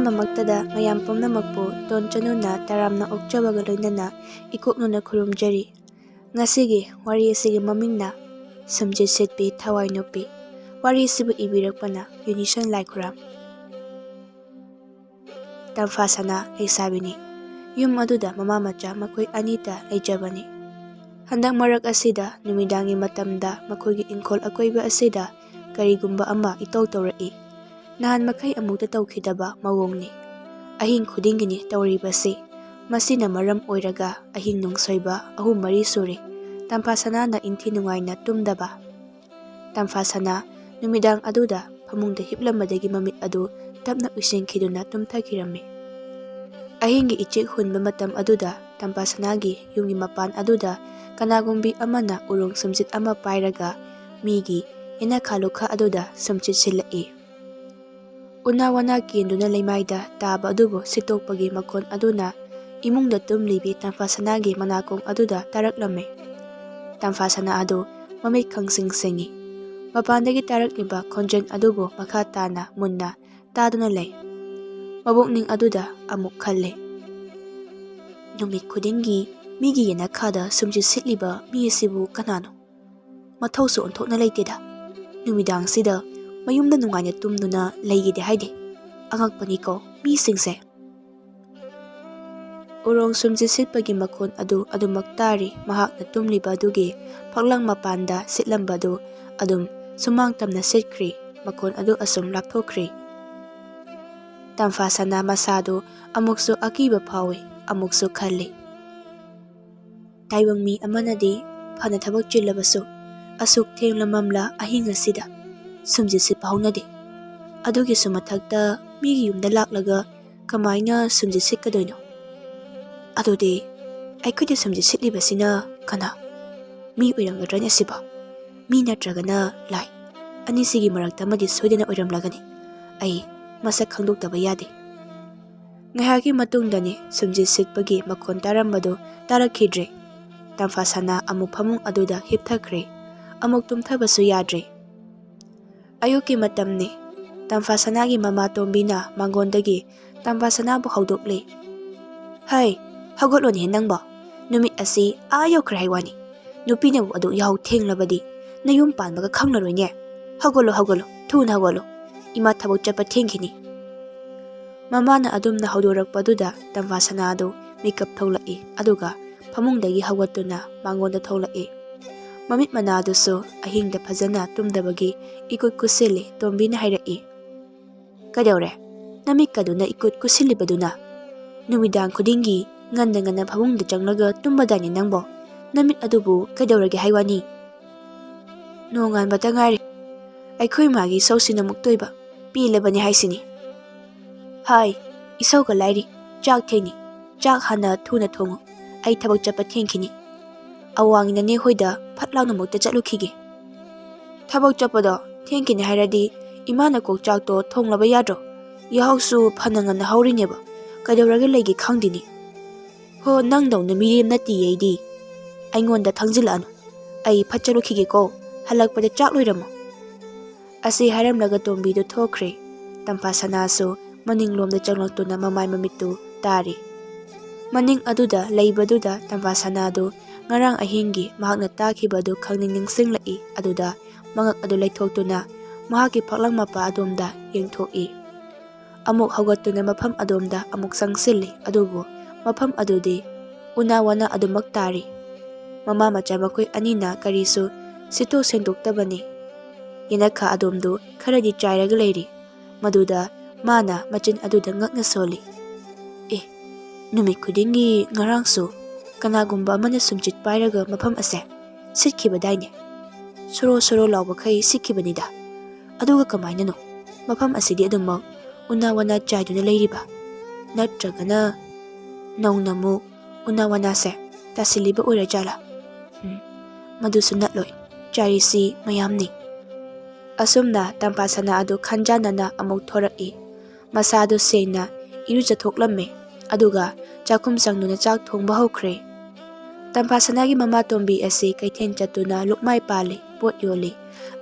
ꯃꯃꯛꯇꯗ ꯃꯌꯥꯝ ꯄꯨꯝꯅꯃꯛꯄꯨ ꯇꯣꯟ ꯆꯅꯨꯅ ꯇꯔꯥꯝꯅ ꯑꯣꯛꯆꯕꯒ ꯂꯣꯏꯅꯅ ꯏꯀꯣꯛꯅꯨꯅ ꯈꯨꯔꯨꯝꯖꯔꯤ꯫ ꯉꯁꯤꯒꯤ ꯋꯥꯔꯤ ꯑꯁꯤꯒꯤ ꯃꯃꯤꯡꯅ ꯁꯨꯝꯖꯤꯠ ꯁꯤꯠꯄꯤ ꯊꯋꯥꯏ ꯅꯨꯄꯤ꯫ ꯋꯥꯔꯤ ꯑꯁꯤꯕꯨ ꯏꯕꯤꯔꯛꯄꯅ ꯌꯨꯅꯤꯁꯟ ꯂꯥꯏꯈꯨꯔꯝ꯫ ꯇꯝꯐꯥꯁꯅꯥ ꯂꯩꯁꯥꯕꯤꯅꯤ꯫ ꯌꯨꯝ ꯑꯗꯨꯗ ꯃꯃꯥ ꯃꯆꯥ ꯃꯈꯣꯏ ꯑꯅꯤꯇ ꯂꯩꯖꯕꯅꯤ꯫ ꯍꯟꯗꯛ ꯃꯔꯛ ꯑꯁꯤꯗ ꯅꯨꯃꯤꯗꯥꯡꯒꯤ ꯃꯇꯝꯗ ꯃꯈꯣꯏꯒꯤ ꯏꯪꯈꯣꯜ ꯑꯀꯣꯏꯕ ꯑꯁꯤꯗ ꯀꯔꯤꯒꯨꯝꯕ ꯑꯃ ꯏꯇꯧ ꯇꯧꯔꯛꯏ꯫ ꯅꯍꯥꯟ ꯃꯈꯩ ꯑꯃꯨꯛꯇ ꯇꯧꯈꯤꯗꯕ ꯃꯑꯣꯡꯅꯤ꯫ ꯑꯍꯤꯡ ꯈꯨꯗꯤꯡꯒꯤꯅꯤ ꯇꯧꯔꯤꯕꯁꯤ꯫ ꯃꯁꯤꯅ ꯃꯔꯝ ꯑꯣꯏꯔꯒ ꯑꯍꯤꯡ ꯅꯨꯡꯁꯣꯏꯕ 3-4 ꯁꯨꯔꯦ ꯇꯝꯐꯥꯁꯅꯥꯅ ꯏꯟꯊꯤ ꯅꯨꯡꯉꯥꯏꯅ ꯇꯨꯝꯗꯕ꯫ ꯇꯝꯐꯥꯁꯅꯥ ꯅꯨꯃꯤꯗꯥꯡ ꯑꯗꯨꯗ ꯐꯃꯨꯡꯗ ꯍꯤꯞꯂꯝꯕꯗꯒꯤ ꯃꯃꯤꯠ ꯑꯗꯨ ꯇꯞꯅ ꯎꯏꯁꯤꯟꯈꯤꯗꯨꯅ ꯇꯨꯝꯊꯈꯤꯔꯝꯃꯤ꯫ ꯑꯍꯤꯡꯒꯤ ꯏꯆꯦꯛ ꯍꯨꯟꯕ ꯃꯇꯝ ꯑꯗꯨꯗ ꯇꯝꯐꯥꯁꯅꯥꯒꯤ ꯌꯨꯝꯒꯤ ꯃꯄꯥꯟ ꯑꯗꯨꯗ ꯀꯅꯥꯒꯨꯝꯕꯤ ꯑꯃꯅ ꯎꯔꯣꯡ ꯁꯨꯝꯆꯤꯠ ꯑꯃ ꯄꯥꯏꯔꯒ ꯃꯤꯒꯤ ꯌꯦꯅꯈꯥ ꯂꯨꯈꯥ ꯑꯗꯨꯗ ꯁꯨꯝꯆꯤꯠ ꯁꯤꯜꯂꯛꯏ꯫ ꯎꯅꯥ ꯋꯥꯅꯥ ꯀꯦꯟꯗꯨꯅ ꯂꯩꯃꯥꯏꯗ ꯇꯥꯕ ꯑꯗꯨꯕꯨ ꯁꯤꯠꯇꯣꯛꯄꯒꯤ ꯃꯈꯣꯟ ꯑꯗꯨꯅ ꯏꯃꯨꯡꯗ ꯇꯨꯝꯂꯤꯕꯤ ꯇꯝꯐꯥꯁꯅꯥꯒꯤ ꯃꯅꯥꯀꯣꯡ ꯑꯗꯨꯗ ꯇꯥꯔꯛꯂꯝꯃꯤ꯫ ꯇꯝꯐꯥꯁꯅꯥ ꯑꯗꯨ ꯃꯃꯤꯠ ꯈꯪꯁꯤꯡ ꯁꯤꯡꯏ꯫ ꯃꯄꯥꯟꯗꯒꯤ ꯇꯥꯔꯛꯂꯤꯕ ꯈꯣꯟꯖꯦꯜ ꯑꯗꯨꯕꯨ ꯃꯈꯥ ꯇꯥꯅ ꯃꯨꯟꯅ ꯇꯥꯗꯨꯅ ꯂꯩ꯫ ꯃꯕꯨꯛꯅꯤꯡ ꯑꯗꯨꯗ ꯑꯃꯨꯛ ꯈꯜꯂꯤ꯫ ꯅꯨꯃꯤꯠ ꯈꯨꯗꯤꯡꯒꯤ ꯃꯤꯒꯤ ꯌꯦꯅꯈꯥꯗ ꯁꯨꯝꯆꯤꯠ ꯁꯤꯠꯂꯤꯕ ꯃꯤ ꯑꯁꯤꯕꯨ ꯀꯅꯥꯅꯣ? ꯃꯊꯧꯁꯨ ꯑꯣꯟꯊꯣꯛꯅ ꯂꯩꯇꯦꯗ꯫ ꯅꯨꯃꯤꯗꯥꯡꯁꯤꯗ ꯃꯌꯨꯝꯗ ꯅꯨꯡꯉꯥꯏꯅ ꯇꯨꯝꯗꯨꯅ ꯂꯩꯒꯦꯗꯤ ꯍꯥꯏꯗꯦ꯫ ꯑꯉꯛꯄꯅꯤꯀꯣ ꯃꯤꯁꯤꯡꯁꯦ꯫ ꯎꯔꯣꯡ ꯁꯨꯝꯆꯤꯠ ꯁꯤꯠꯄꯒꯤ ꯃꯈꯣꯟ ꯑꯗꯨ ꯑꯗꯨꯃꯛ ꯇꯥꯔꯤ ꯃꯍꯥꯛꯅ ꯇꯨꯝꯂꯤꯕ ꯑꯗꯨꯒꯤ ꯐꯛꯂꯥꯡ ꯃꯄꯥꯟꯗ ꯁꯤꯠꯂꯝꯕꯗꯨ ꯑꯗꯨꯝ ꯁꯨꯃꯥꯡ ꯇꯝꯅ ꯁꯤꯠꯈ꯭ꯔꯤ꯫ ꯃꯈꯣꯟ ꯑꯗꯨ ꯑꯁꯨꯝ ꯂꯥꯞꯊꯣꯛꯈ꯭ꯔꯤ꯫ ꯇꯝꯐꯥꯁꯅꯥ ꯃꯁꯥꯗꯨ ꯑꯃꯨꯛꯁꯨ ꯑꯀꯤꯕ ꯐꯥꯎꯏ, ꯑꯃꯨꯛꯁꯨ ꯈꯜꯂꯤ꯫ ꯇꯥꯏꯕꯪ ꯃꯤ ꯑꯃꯅꯗꯤ ꯐꯅ ꯊꯕꯛ ꯆꯤꯜꯂꯕꯁꯨ ꯑꯁꯨꯛ ꯊꯦꯡꯂ ꯃꯝꯂ ꯑꯍꯤꯡ ꯑꯁꯤꯗ ꯁꯨꯝꯆꯤꯠ ꯁꯤꯠꯄ ꯍꯧꯅꯗꯦ꯫ ꯑꯗꯨꯒꯤꯁꯨ ꯃꯊꯛꯇ ꯃꯤꯒꯤ ꯌꯨꯝꯗ ꯂꯥꯛꯂꯒ ꯀꯃꯥꯏꯅ ꯁꯨꯝꯆꯤꯠ ꯁꯤꯠꯀꯗꯣꯏꯅꯣ? ꯑꯗꯨꯗꯤ ꯑꯩꯈꯣꯏꯗ ꯁꯨꯝꯆꯤꯠ ꯁꯤꯠꯂꯤꯕꯁꯤꯅ ꯀꯅꯥ? ꯃꯤ ꯑꯣꯏꯔꯝꯒꯗ꯭ꯔꯅꯦ ꯑꯁꯤꯕꯣ? ꯃꯤ ꯅꯠꯇ꯭ꯔꯒꯅ ꯂꯥꯏ? ꯑꯅꯤꯁꯤꯒꯤ ꯃꯔꯛꯇ ꯑꯃꯗꯤ ꯁꯣꯏꯗꯅ ꯑꯣꯏꯔꯝꯂꯒꯅꯤ꯫ ꯑꯩ ꯃꯁꯛ ꯈꯪꯗꯣꯛꯇꯕ ꯌꯥꯗꯦ꯫ ꯉꯥꯏꯍꯥꯛꯀꯤ ꯃꯇꯨꯡꯗꯅꯤ ꯁꯨꯝꯆꯤꯠ ꯁꯤꯠꯄꯒꯤ ꯃꯈꯣꯟ ꯇꯥꯔꯝꯕꯗꯨ ꯇꯥꯔꯛꯈꯤꯗ꯭ꯔꯦ꯫ ꯇꯝꯐꯥꯁꯅꯥ ꯑꯃꯨꯛ ꯐꯃꯨꯡ ꯑꯗꯨꯗ ꯍꯤꯞꯊꯈ꯭ꯔꯦ꯫ ꯑꯃꯨꯛ ꯇꯨꯝꯊꯕꯁꯨ ꯌꯥꯗ꯭ꯔꯦ꯫ ꯑꯌꯨꯛꯀꯤ ꯃꯇꯝꯅꯤ꯫ ꯇꯝꯐꯥꯁꯅꯥꯒꯤ ꯃꯃꯥ ꯇꯣꯝꯕꯤꯅ ꯃꯥꯡꯒꯣꯟꯗꯒꯤ ꯇꯝꯐꯥꯁꯅꯥꯕꯨ ꯍꯧꯗꯣꯛꯂꯤ꯫ ꯍꯩ, ꯍꯧꯒꯠꯂꯣꯅꯦꯍꯦ ꯅꯪꯕꯣ꯫ ꯅꯨꯃꯤꯠ ꯑꯁꯤ ꯌꯧꯈ꯭ꯔꯦ ꯍꯥꯏꯋꯥꯅꯤ꯫ ꯅꯨꯄꯤꯅꯕꯨ ꯑꯗꯨ ꯌꯥꯍꯧ ꯊꯦꯡꯂꯕꯗꯤ ꯅꯌꯨꯝ ꯄꯥꯟꯕꯒ ꯈꯪꯂꯔꯣꯏꯅꯦ꯫ ꯍꯧꯒꯠꯂꯣ ꯍꯧꯒꯠꯂꯣ, ꯊꯨꯅ ꯍꯧꯒꯠꯂꯣ꯫ ꯏꯃꯥ ꯊꯕꯛ ꯆꯠꯄ ꯊꯦꯡꯈꯤꯅꯤ꯫ ꯃꯃꯥꯅ ꯑꯗꯨꯝꯅ ꯍꯧꯗꯣꯔꯛꯄꯗꯨꯗ ꯇꯝꯐꯥꯁꯅꯥ ꯑꯗꯨ ꯃꯤꯀꯞ ꯊꯣꯛꯂꯛꯏ ꯑꯗꯨꯒ ꯐꯃꯨꯡꯗꯒꯤ ꯍꯧꯒꯠꯇꯨꯅ ꯃꯥꯡꯒꯣꯟꯗ ꯊꯣꯛꯂꯛꯏ꯫ ꯃꯃꯤꯠ ꯃꯅꯥꯗꯨꯁꯨ ꯑꯍꯤꯡꯗ ꯐꯖꯅ ꯇꯨꯝꯗꯕꯒꯤ ꯏꯀꯨꯠ ꯀꯨꯠꯁꯤꯜꯂꯤ꯫ ꯇꯣꯝꯕꯤꯅ ꯍꯥꯏꯔꯛꯏ꯫ ꯀꯩꯗꯧꯔꯦ? ꯅꯃꯤꯠꯀꯗꯨꯅ ꯏꯀꯨꯠ ꯀꯨꯠꯁꯤꯜꯂꯤꯕꯗꯨꯅ? ꯅꯨꯃꯤꯗꯥꯡ ꯈꯨꯗꯤꯡꯒꯤ ꯉꯟꯅ ꯉꯟꯅ ꯐꯃꯨꯡꯗ ꯆꯪꯂꯒ ꯇꯨꯝꯕꯗꯥꯏꯅꯦ ꯅꯪꯕꯣ꯫ ꯅꯃꯤꯠ ꯑꯗꯨꯕꯨ ꯀꯩꯗꯧꯔꯒꯦ ꯍꯥꯏꯋꯥꯅꯤ? ꯅꯣꯡꯉꯥꯟꯕꯇ ꯉꯥꯏꯔꯤ꯫ ꯑꯩꯈꯣꯏ ꯃꯥꯒꯤ ꯏꯁꯧꯁꯤꯅ ꯑꯃꯨꯛ ꯇꯣꯏꯕ꯫ ꯄꯦꯜꯂꯕꯅꯤ ꯍꯥꯏꯁꯤꯅꯤ꯫ ꯍꯥꯏ, ꯏꯁꯧꯒ ꯂꯥꯏꯔꯤ꯫ ꯆꯥꯛ ꯊꯦꯡꯅꯤ꯫ ꯆꯥꯛ ꯍꯥꯟꯅ ꯊꯨꯅ ꯊꯣꯡꯉꯨ꯫ ꯑꯩ ꯊꯕꯛ ꯆꯠꯄ ꯊꯦꯡꯈꯤꯅꯤ꯫ ꯑꯋꯥꯡ ꯅꯅꯦ ꯍꯣꯏꯗ ꯐꯠ ꯂꯥꯎꯅ ꯑꯃꯨꯛꯇ ꯆꯠꯂꯨꯈꯤꯒꯦ꯫ ꯊꯕꯛ ꯆꯠꯄꯗꯣ ꯊꯦꯡꯈꯤꯅꯤ ꯍꯥꯏꯔꯗꯤ ꯏꯃꯥꯅ ꯀꯣꯛ ꯆꯥꯛꯇꯣ ꯊꯣꯡꯂꯕ ꯌꯥꯗ꯭ꯔꯣ? ꯌꯥꯍꯧꯁꯨ ꯐꯅ ꯉꯟꯅ ꯍꯧꯔꯤꯅꯦꯕ꯫ ꯀꯩꯗꯧꯔꯒ ꯂꯩꯒꯦ ꯈꯪꯗꯦꯅꯤ꯫ ꯍꯣ, ꯅꯪꯗꯧꯅ ꯃꯤꯔꯦꯝ ꯅꯠꯇꯤꯌꯦ ꯑꯩꯗꯤ꯫ ꯑꯩꯉꯣꯟꯗ ꯊꯪꯖꯤꯜꯂꯛꯑꯅꯨ꯫ ꯑꯩ ꯐꯠ ꯆꯠꯂꯨꯈꯤꯒꯦꯀꯣ꯫ ꯍꯜꯂꯛꯄꯗ ꯆꯥꯛ ꯂꯣꯏꯔꯝꯃꯣ꯫ ꯑꯁꯤ ꯍꯥꯏꯔꯝꯂꯒ ꯇꯣꯝꯕꯤꯗꯨ ꯊꯣꯛꯈ꯭ꯔꯦ꯫ ꯇꯝꯐꯥꯁꯅꯥꯁꯨ ꯃꯅꯤꯡꯂꯣꯝꯗ ꯆꯪꯂꯛꯇꯨꯅ ꯃꯃꯥꯏ ꯃꯃꯤꯠꯇꯨ ꯇꯥꯔꯤ꯫ ꯃꯅꯤꯡ ꯑꯗꯨꯗ ꯂꯩꯕꯗꯨꯗ ꯇꯝꯐꯥꯁꯅꯥꯗꯨ ꯉꯔꯥꯡ ꯑꯍꯤꯡꯒꯤ ꯃꯍꯥꯛꯅ ꯇꯥꯈꯤꯕꯗꯨ ꯈꯪꯅꯤꯡ ꯅꯤꯡꯁꯤꯡꯂꯛꯏ꯫ ꯑꯗꯨꯗ ꯃꯉꯛ ꯑꯗꯨ ꯂꯩꯊꯣꯛꯇꯨꯅ ꯃꯍꯥꯛꯀꯤ ꯐꯛꯂꯥꯡ ꯃꯄꯥ ꯑꯗꯣꯝꯗ ꯌꯦꯡꯊꯣꯛꯏ꯫ ꯑꯃꯨꯛ ꯍꯧꯒꯠꯇꯨꯅ ꯃꯐꯝ ꯑꯗꯣꯝꯗ ꯑꯃꯨꯛ ꯆꯪꯁꯤꯜꯂꯤ꯫ ꯑꯗꯨꯕꯨ ꯃꯐꯝ ꯑꯗꯨꯗꯤ ꯎꯅꯥ ꯋꯥꯅꯥ ꯑꯗꯨꯃꯛ ꯇꯥꯔꯤ꯫ ꯃꯃꯥ ꯃꯆꯥ ꯃꯈꯣꯏ ꯑꯅꯤꯅ ꯀꯔꯤꯁꯨ ꯁꯤꯠꯇꯣꯛ ꯁꯦꯡꯗꯣꯛꯇꯕꯅꯤ꯫ ꯌꯦꯅꯈꯥ ꯑꯗꯣꯝꯗꯨ ꯈꯔꯗꯤ ꯆꯥꯏꯔꯒ ꯂꯩꯔꯤ꯫ ꯃꯗꯨꯗ ꯃꯥꯅ ꯃꯆꯤꯟ ꯑꯗꯨꯗ ꯉꯛꯅ ꯁꯣꯜꯂꯤ꯫ ꯑꯦ, ꯅꯨꯃꯤꯠ ꯈꯨꯗꯤꯡꯒꯤ ꯉꯔꯥꯡꯁꯨ ꯀꯅꯥꯒꯨꯝꯕ ꯑꯃꯅ ꯁꯨꯝꯆꯤꯠ ꯄꯥꯏꯔꯒ ꯃꯐꯝ ꯑꯁꯦ ꯁꯤꯠꯈꯤꯕꯗꯥꯏꯅꯦ꯫ ꯁꯣꯔꯣ ꯁꯣꯔꯣ ꯂꯥꯎꯕꯈꯩ ꯁꯤꯠꯈꯤꯕꯅꯤꯗ꯫ ꯑꯗꯨꯒ ꯀꯃꯥꯏꯅꯅꯣ ꯃꯐꯝ ꯑꯁꯤꯗꯤ ꯑꯗꯨꯃꯛ ꯎꯅꯥ ꯋꯥꯅꯥ ꯆꯥꯏꯗꯨꯅ ꯂꯩꯔꯤꯕ? ꯅꯠꯇ꯭ꯔꯒꯅ ꯅꯧꯅ ꯑꯃꯨꯛ ꯎꯅꯥ ꯋꯥꯅꯥꯁꯦ ꯇꯥꯁꯤꯜꯂꯤꯕ ꯑꯣꯏꯔꯖꯥꯠꯂꯥ? ꯃꯗꯨꯁꯨ ꯅꯠꯂꯣꯏ꯫ ꯆꯥꯏꯔꯤꯁꯤ ꯃꯌꯥꯝꯅꯤ꯫ ꯑꯁꯨꯝꯅ ꯇꯝꯐꯥꯁꯅꯥ ꯑꯗꯨ ꯈꯟꯖꯥꯟꯅꯅ ꯑꯃꯨꯛ ꯊꯣꯔꯛꯏ꯫ ꯃꯁꯥꯗꯨ ꯁꯦꯡꯅ ꯏꯔꯨꯖꯊꯣꯛꯂꯝꯃꯦ ꯑꯗꯨꯒ ꯆꯥꯛꯈꯨꯝ ꯆꯪꯗꯨꯅ ꯆꯥꯛ ꯊꯣꯡꯕ ꯍꯧꯈ꯭ꯔꯦ꯫ ꯇꯝꯐꯥꯁꯅꯥꯒꯤ ꯃꯃꯥ ꯇꯣꯝꯕꯤ ꯑꯁꯤ ꯀꯩꯊꯦꯜ ꯆꯠꯇꯨꯅ ꯂꯨꯛꯃꯥꯏ ꯄꯥꯜꯂꯤ, ꯄꯣꯠ ꯌꯣꯜꯂꯤ꯫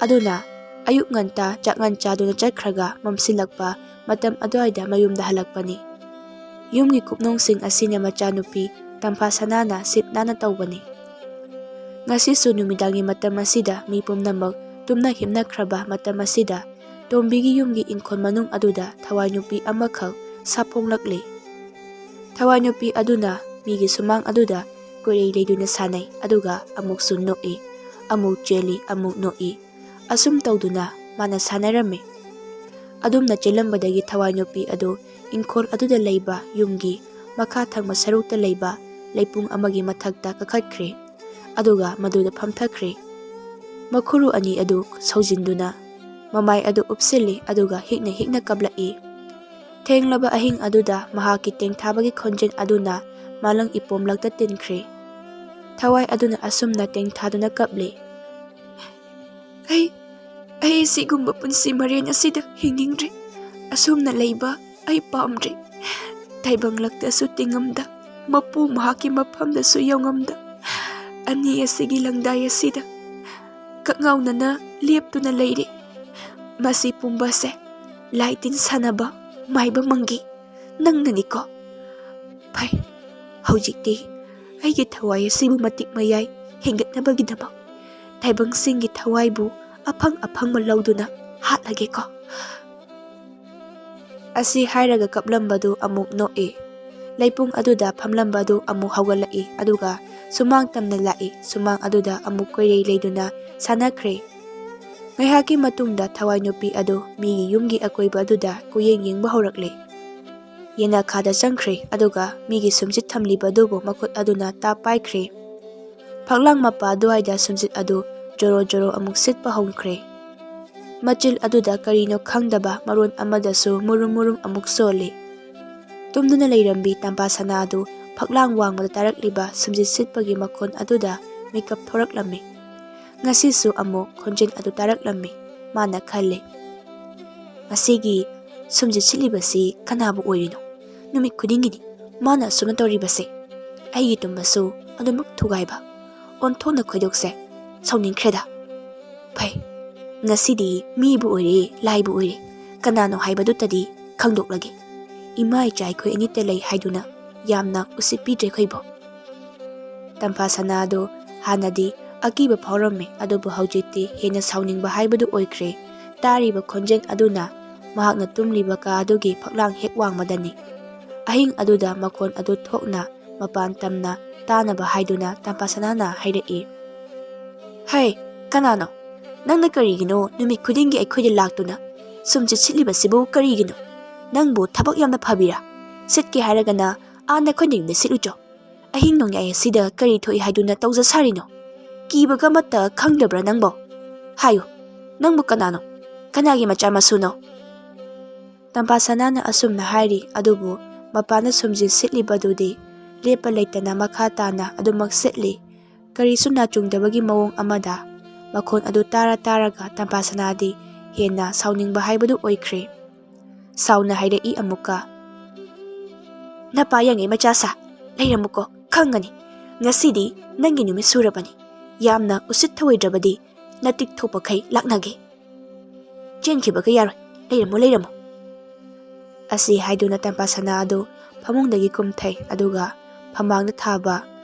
ꯑꯗꯨꯅ ꯑꯌꯨꯛ ꯉꯟꯇꯥ ꯆꯥꯛꯉꯟ ꯆꯥꯗꯨꯅ ꯆꯠꯈ꯭ꯔꯒ ꯃꯝꯁꯤꯜꯂꯛꯄ ꯃꯇꯝ ꯑꯗꯨꯋꯥꯏꯗ ꯃꯌꯨꯝꯗ ꯍꯜꯂꯛꯄꯅꯤ꯫ ꯌꯨꯝꯒꯤ ꯀꯨꯞꯅꯣꯡꯁꯤꯡ ꯑꯁꯤꯅ ꯃꯆꯥꯅꯨꯄꯤ ꯇꯝꯐꯥ ꯁꯅꯥꯅ ꯁꯤꯠ ꯅꯥꯟꯅ ꯇꯧꯕꯅꯤ꯫ ꯉꯁꯤꯁꯨ ꯅꯨꯃꯤꯗꯥꯡꯒꯤ ꯃꯇꯝ ꯑꯁꯤꯗ ꯃꯤ ꯄꯨꯝꯅꯃꯛ ꯇꯨꯝꯅ ꯍꯤꯞꯅꯈ꯭ꯔꯕ ꯃꯇꯝ ꯑꯁꯤꯗ ꯇꯣꯝꯕꯤꯒꯤ ꯌꯨꯝꯒꯤ ꯏꯪꯈꯣꯜ ꯃꯅꯨꯡ ꯑꯗꯨꯗ ꯊꯋꯥꯏ ꯅꯨꯄꯤ ꯑꯃꯈꯛ ꯁꯥꯐꯣꯡꯂꯛꯂꯤ꯫ ꯊꯋꯥꯏ ꯅꯨꯄꯤ ꯑꯗꯨꯅ ꯃꯤꯒꯤ ꯁꯨꯃꯥꯡ ꯑꯗꯨꯗ ꯀꯣꯏꯔꯩ ꯂꯩꯗꯨꯅ ꯁꯥꯟꯅꯩ, ꯑꯗꯨꯒ ꯑꯃꯨꯛꯁꯨ ꯅꯣꯛꯏ, ꯑꯃꯨꯛ ꯆꯦꯜꯂꯤ, ꯑꯃꯨꯛ ꯅꯣꯛꯏ꯫ ꯑꯁꯨꯝ ꯇꯧꯗꯨꯅ ꯃꯥꯅ ꯁꯥꯟꯅꯔꯝꯃꯤ꯫ ꯑꯗꯨꯝꯅ ꯆꯦꯜꯂꯝꯕꯗꯒꯤ ꯊꯋꯥꯏ ꯅꯨꯄꯤ ꯑꯗꯨ ꯏꯪꯈꯣꯜ ꯑꯗꯨꯗ ꯂꯩꯕ ꯌꯨꯝꯒꯤ ꯃꯈꯥ ꯊꯪꯕ ꯁꯔꯨꯛꯇ ꯂꯩꯕ ꯂꯩꯄꯨꯡ ꯑꯃꯒꯤ ꯃꯊꯛꯇ ꯀꯥꯈꯠꯈ꯭ꯔꯦ, ꯑꯗꯨꯒ ꯃꯗꯨꯗ ꯐꯝꯊꯈ꯭ꯔꯦ꯫ ꯃꯈꯨꯔꯨ ꯑꯅꯤ ꯑꯗꯨ ꯁꯧꯖꯤꯟꯗꯨꯅ ꯃꯃꯥꯏ ꯑꯗꯨ ꯎꯞꯁꯤꯜꯂꯤ, ꯑꯗꯨꯒ ꯍꯤꯛꯅ ꯍꯤꯛꯅ ꯀꯞꯂꯛꯏ꯫ ꯊꯦꯡꯂꯕ ꯑꯍꯤꯡ ꯑꯗꯨꯗ ꯃꯍꯥꯛꯀꯤ ꯇꯦꯡꯊꯥꯕꯒꯤ ꯈꯣꯟꯖꯦꯜ ꯑꯗꯨꯅ ꯃꯥꯂꯪ ꯏꯄꯣꯝꯂꯛꯇ ꯇꯤꯟꯈ꯭ꯔꯦ꯫ ꯊꯋꯥꯏ ꯑꯗꯨꯅ ꯑꯁꯨꯝꯅ ꯇꯦꯡꯊꯥꯗꯨꯅ ꯀꯞꯂꯤ꯫ ꯑꯩ ꯑꯁꯤꯒꯨꯝꯕ ꯄꯨꯟꯁꯤ ꯃꯔꯦꯟ ꯑꯁꯤꯗ ꯍꯤꯡꯅꯤꯡꯗ꯭ꯔꯦ꯫ ꯑꯁꯨꯝꯅ ꯂꯩꯕ ꯑꯩ ꯄꯥꯝꯗ꯭ꯔꯦ꯫ ꯇꯥꯏꯕꯪꯂꯛꯇꯁꯨ ꯇꯤꯡꯉꯝꯗ, ꯃꯄꯨ ꯃꯍꯥꯛꯀꯤ ꯃꯐꯝꯗꯁꯨ ꯌꯧꯉꯝꯗ, ꯑꯅꯤ ꯑꯁꯤꯒꯤ ꯂꯪꯗꯥꯏ ꯑꯁꯤꯗ ꯀꯛꯉꯥꯎꯅꯅ ꯂꯦꯞꯇꯨꯅ ꯂꯩꯔꯦ꯫ ꯃꯁꯤ ꯄꯨꯝꯕꯁꯦ ꯂꯥꯏ ꯇꯤꯟ ꯁꯥꯟꯅꯕ ꯃꯥꯏꯕ ꯃꯪꯒꯤ ꯅꯪꯅꯅꯤꯀꯣ? ꯐꯩ, ꯍꯧꯖꯤꯛꯇꯤ ꯑꯩꯒꯤ ꯊꯋꯥꯏ ꯑꯁꯤꯕꯨ ꯃꯇꯤꯛ ꯃꯌꯥꯏ ꯍꯦꯟꯒꯠꯅꯕꯒꯤꯗꯃꯛ ꯇꯥꯏꯕꯪꯁꯤꯡꯒꯤ ꯊꯋꯥꯏꯕꯨ ꯑꯐꯪ ꯑꯐꯪꯕ ꯂꯧꯗꯨꯅ ꯍꯥꯠꯂꯒꯦꯀꯣ꯫ ꯑꯁꯤ ꯍꯥꯏꯔꯒ ꯀꯞꯂꯝꯕꯗꯨ ꯑꯃꯨꯛ ꯅꯣꯛꯏ꯫ ꯂꯩꯄꯨꯡ ꯑꯗꯨꯗ ꯐꯝꯂꯝꯕꯗꯨ ꯑꯃꯨꯛ ꯍꯧꯒꯠꯂꯛꯏ, ꯑꯗꯨꯒ ꯁꯨꯃꯥꯡ ꯇꯝꯅ ꯂꯥꯛꯏ꯫ ꯁꯨꯃꯥꯡ ꯑꯗꯨꯗ ꯑꯃꯨꯛ ꯀꯣꯏꯔꯩ ꯂꯩꯗꯨꯅ ꯁꯥꯟꯅꯈ꯭ꯔꯦ꯫ ꯉꯥꯏꯍꯥꯛꯀꯤ ꯃꯇꯨꯡꯗ ꯊꯋꯥꯏ ꯅꯨꯄꯤ ꯑꯗꯨ ꯃꯤꯒꯤ ꯌꯨꯝꯒꯤ ꯑꯀꯣꯏꯕ ꯑꯗꯨꯗ ꯀꯨꯌꯦꯡ ꯌꯦꯡꯕ ꯍꯧꯔꯛꯂꯦ꯫ ꯌꯦꯅꯈꯥꯗ ꯆꯪꯈ꯭ꯔꯦ, ꯑꯗꯨꯒ ꯃꯤꯒꯤ ꯁꯨꯝꯆꯤꯠ ꯊꯝꯂꯤꯕ ꯑꯗꯨꯕꯨ ꯃꯈꯨꯠ ꯑꯗꯨꯅ ꯇꯥꯞ ꯄꯥꯏꯈ꯭ꯔꯦ꯫ ꯐꯛꯂꯥꯡ ꯃꯄꯥ ꯑꯗꯨꯋꯥꯏꯗ ꯁꯨꯝꯆꯤꯠ ꯑꯗꯨ ꯖꯣꯔꯣ ꯖꯣꯔꯣ ꯑꯃꯨꯛ ꯁꯤꯠꯄ ꯍꯧꯈ꯭ꯔꯦ꯫ ꯃꯆꯤꯜ ꯑꯗꯨꯗ ꯀꯔꯤꯅꯣ ꯈꯪꯗꯕ ꯃꯔꯣꯟ ꯑꯃꯗꯁꯨ ꯃꯨꯔꯨꯝ ꯃꯨꯔꯨꯝ ꯑꯃꯨꯛ ꯁꯣꯜꯂꯤ꯫ ꯇꯨꯝꯗꯨꯅ ꯂꯩꯔꯝꯕꯤ ꯇꯝꯐꯥ ꯁꯅꯥ ꯑꯗꯨ ꯐꯛꯂꯥꯡ ꯋꯥꯡꯃꯗ ꯇꯥꯔꯛꯂꯤꯕ ꯁꯨꯝꯆꯤꯠ ꯁꯤꯠꯄꯒꯤ ꯃꯈꯣꯟ ꯑꯗꯨꯗ ꯃꯤꯀꯞ ꯊꯣꯔꯛꯂꯝꯃꯤ꯫ ꯉꯁꯤꯁꯨ ꯑꯃꯨꯛ ꯈꯣꯟꯖꯦꯜ ꯑꯗꯨ ꯇꯥꯔꯛꯂꯝꯃꯤ꯫ ꯃꯥꯅ ꯈꯜꯂꯤ, ꯃꯁꯤꯒꯤ ꯁꯨꯝꯆꯤꯠ ꯁꯤꯠꯂꯤꯕꯁꯤ ꯀꯅꯥꯕꯨ ꯑꯣꯏꯔꯤꯅꯣ? ꯅꯨꯃꯤꯠ ꯈꯨꯗꯤꯡꯒꯤꯅꯤ ꯃꯥꯅ ꯑꯁꯨꯝꯅ ꯇꯧꯔꯤꯕꯁꯦ꯫ ꯑꯩꯒꯤ ꯇꯨꯝꯕꯁꯨ ꯑꯗꯨꯃꯛ ꯊꯨꯒꯥꯏꯕ, ꯑꯣꯟꯊꯣꯛꯅ ꯈꯣꯏꯗꯧꯁꯦ ꯁꯥꯎꯅꯤꯡꯈ꯭ꯔꯦꯗ꯫ ꯐꯩ, ꯉꯁꯤꯗꯤ ꯃꯤꯕꯨ ꯑꯣꯏꯔꯦ ꯂꯥꯏꯕꯨ ꯑꯣꯏꯔꯦ ꯀꯅꯥꯅꯣ ꯍꯥꯏꯕꯗꯨꯇꯗꯤ ꯈꯪꯗꯣꯛꯂꯒꯦ꯫ ꯏꯃꯥ ꯏꯆꯥ ꯑꯩꯈꯣꯏ ꯑꯅꯤꯇ ꯂꯩ ꯍꯥꯏꯗꯨꯅ ꯌꯥꯝꯅ ꯎꯁꯤꯠꯄꯤꯗ꯭ꯔꯦ ꯑꯩꯈꯣꯏꯕꯨ꯫ ꯇꯝꯐꯥ ꯁꯅꯥ ꯑꯗꯨ ꯍꯥꯟꯅꯗꯤ ꯑꯀꯤꯕ ꯐꯥꯎꯔꯝꯃꯤ, ꯑꯗꯨꯕꯨ ꯍꯧꯖꯤꯛꯇꯤ ꯍꯦꯟꯅ ꯁꯥꯎꯅꯤꯡꯕ ꯍꯥꯏꯕꯗꯨ ꯑꯣꯏꯈ꯭ꯔꯦ꯫ ꯇꯥꯔꯤꯕ ꯈꯣꯟꯖꯦꯜ ꯑꯗꯨꯅ ꯃꯍꯥꯛꯅ ꯇꯨꯝꯂꯤꯕ ꯀꯥ ꯑꯗꯨꯒꯤ ꯐꯛꯂꯥꯡ ꯍꯦꯛ ꯋꯥꯡꯃꯗꯅꯤ꯫ ꯑꯍꯤꯡ ꯑꯗꯨꯗ ꯃꯈꯣꯟ ꯑꯗꯨ ꯊꯣꯛꯅ ꯃꯄꯥꯟ ꯇꯝꯅ ꯇꯥꯅꯕ ꯍꯥꯏꯗꯨꯅ ꯇꯝꯐꯥ ꯁꯅꯥꯅ ꯍꯥꯏꯔꯛꯏ꯫ ꯍꯩ, ꯀꯅꯥꯅꯣ? ꯅꯪꯅ ꯀꯔꯤꯒꯤꯅꯣ ꯅꯨꯃꯤꯠ ꯈꯨꯗꯤꯡꯒꯤ ꯑꯩꯈꯣꯏꯗ ꯂꯥꯛꯇꯨꯅ ꯁꯨꯝꯆꯤꯠ ꯁꯤꯠꯂꯤꯕꯁꯤꯕꯨ ꯀꯔꯤꯒꯤꯅꯣ? ꯅꯪꯕꯨ ꯊꯕꯛ ꯌꯥꯝꯅ ꯐꯕꯤꯔꯥ? ꯁꯤꯠꯀꯦ ꯍꯥꯏꯔꯒꯅ ꯅꯈꯣꯏꯅ ꯌꯨꯝꯗ ꯁꯤꯠꯂꯨꯆꯣ꯫ ꯑꯍꯤꯡ ꯅꯣꯡꯌꯥꯏ ꯑꯁꯤꯗ ꯀꯔꯤ ꯊꯣꯛꯏ ꯍꯥꯏꯗꯨꯅ ꯇꯧꯖ ꯁꯥꯔꯤꯅꯣ? ꯀꯤꯕꯒ ꯑꯃꯠꯇ ꯈꯪꯗꯕ꯭ꯔꯥ ꯅꯪꯕꯣ? ꯍꯥꯏꯌꯨ, ꯅꯪꯕꯨ ꯀꯅꯥꯅꯣ? ꯀꯅꯥꯒꯤ ꯃꯆꯥ ꯃꯁꯨꯅꯣ? ꯇꯝꯐꯥ ꯁꯅꯥꯅ ꯑꯁꯨꯝꯅ ꯍꯥꯏꯔꯤ, ꯑꯗꯨꯕꯨ ꯃꯄꯥꯟꯗ ꯁꯨꯝꯆꯤꯠ ꯁꯤꯠꯂꯤꯕꯗꯨꯗꯤ ꯂꯦꯞꯄ ꯂꯩꯇꯅ ꯃꯈꯥ ꯇꯥꯅ ꯑꯗꯨꯃꯛ ꯁꯤꯠꯂꯤ꯫ ꯀꯔꯤꯁꯨ ꯅꯥꯆꯨꯡꯗꯕꯒꯤ ꯃꯑꯣꯡ ꯑꯃꯗ ꯃꯈꯣꯟ ꯑꯗꯨ ꯇꯥꯔꯒ ꯇꯝꯐꯥ ꯁꯅꯥꯗꯤ ꯍꯦꯟꯅ ꯁꯥꯎꯅꯤꯡꯕ ꯍꯥꯏꯕꯗꯨ ꯑꯣꯏꯈ꯭ꯔꯦ꯫ ꯁꯥꯎꯅ ꯍꯥꯏꯔꯛꯏ ꯑꯃꯨꯛꯀ, ꯅꯄꯥ ꯌꯥꯡꯉꯩ ꯃꯆꯥꯁꯥ, ꯂꯩꯔꯝꯃꯨꯀꯣ, ꯈꯪꯒꯅꯤ꯫ ꯉꯁꯤꯗꯤ ꯅꯪꯒꯤ ꯅꯨꯃꯤꯠ ꯁꯨꯔꯕꯅꯤ꯫ ꯌꯥꯝꯅ ꯎꯁꯤꯠ ꯊꯑꯣꯏꯗ꯭ꯔꯕꯗꯤ ꯅꯇꯤꯛ ꯊꯣꯛꯄꯈꯩ ꯂꯥꯛꯅꯒꯦ꯫ ꯆꯦꯟꯈꯤꯕꯒ ꯌꯥꯔꯣꯏ, ꯂꯩꯔꯝꯃꯨ꯫ ꯑꯁꯤ ꯍꯥꯏꯗꯨꯅ ꯇꯝꯐꯥ ꯁꯅꯥ ꯑꯗꯨ ꯐꯃꯨꯡꯗꯒꯤ ꯀꯨꯝꯊꯩ, ꯑꯗꯨꯒ ꯐꯝꯃꯥꯡꯗ ꯊꯥꯕ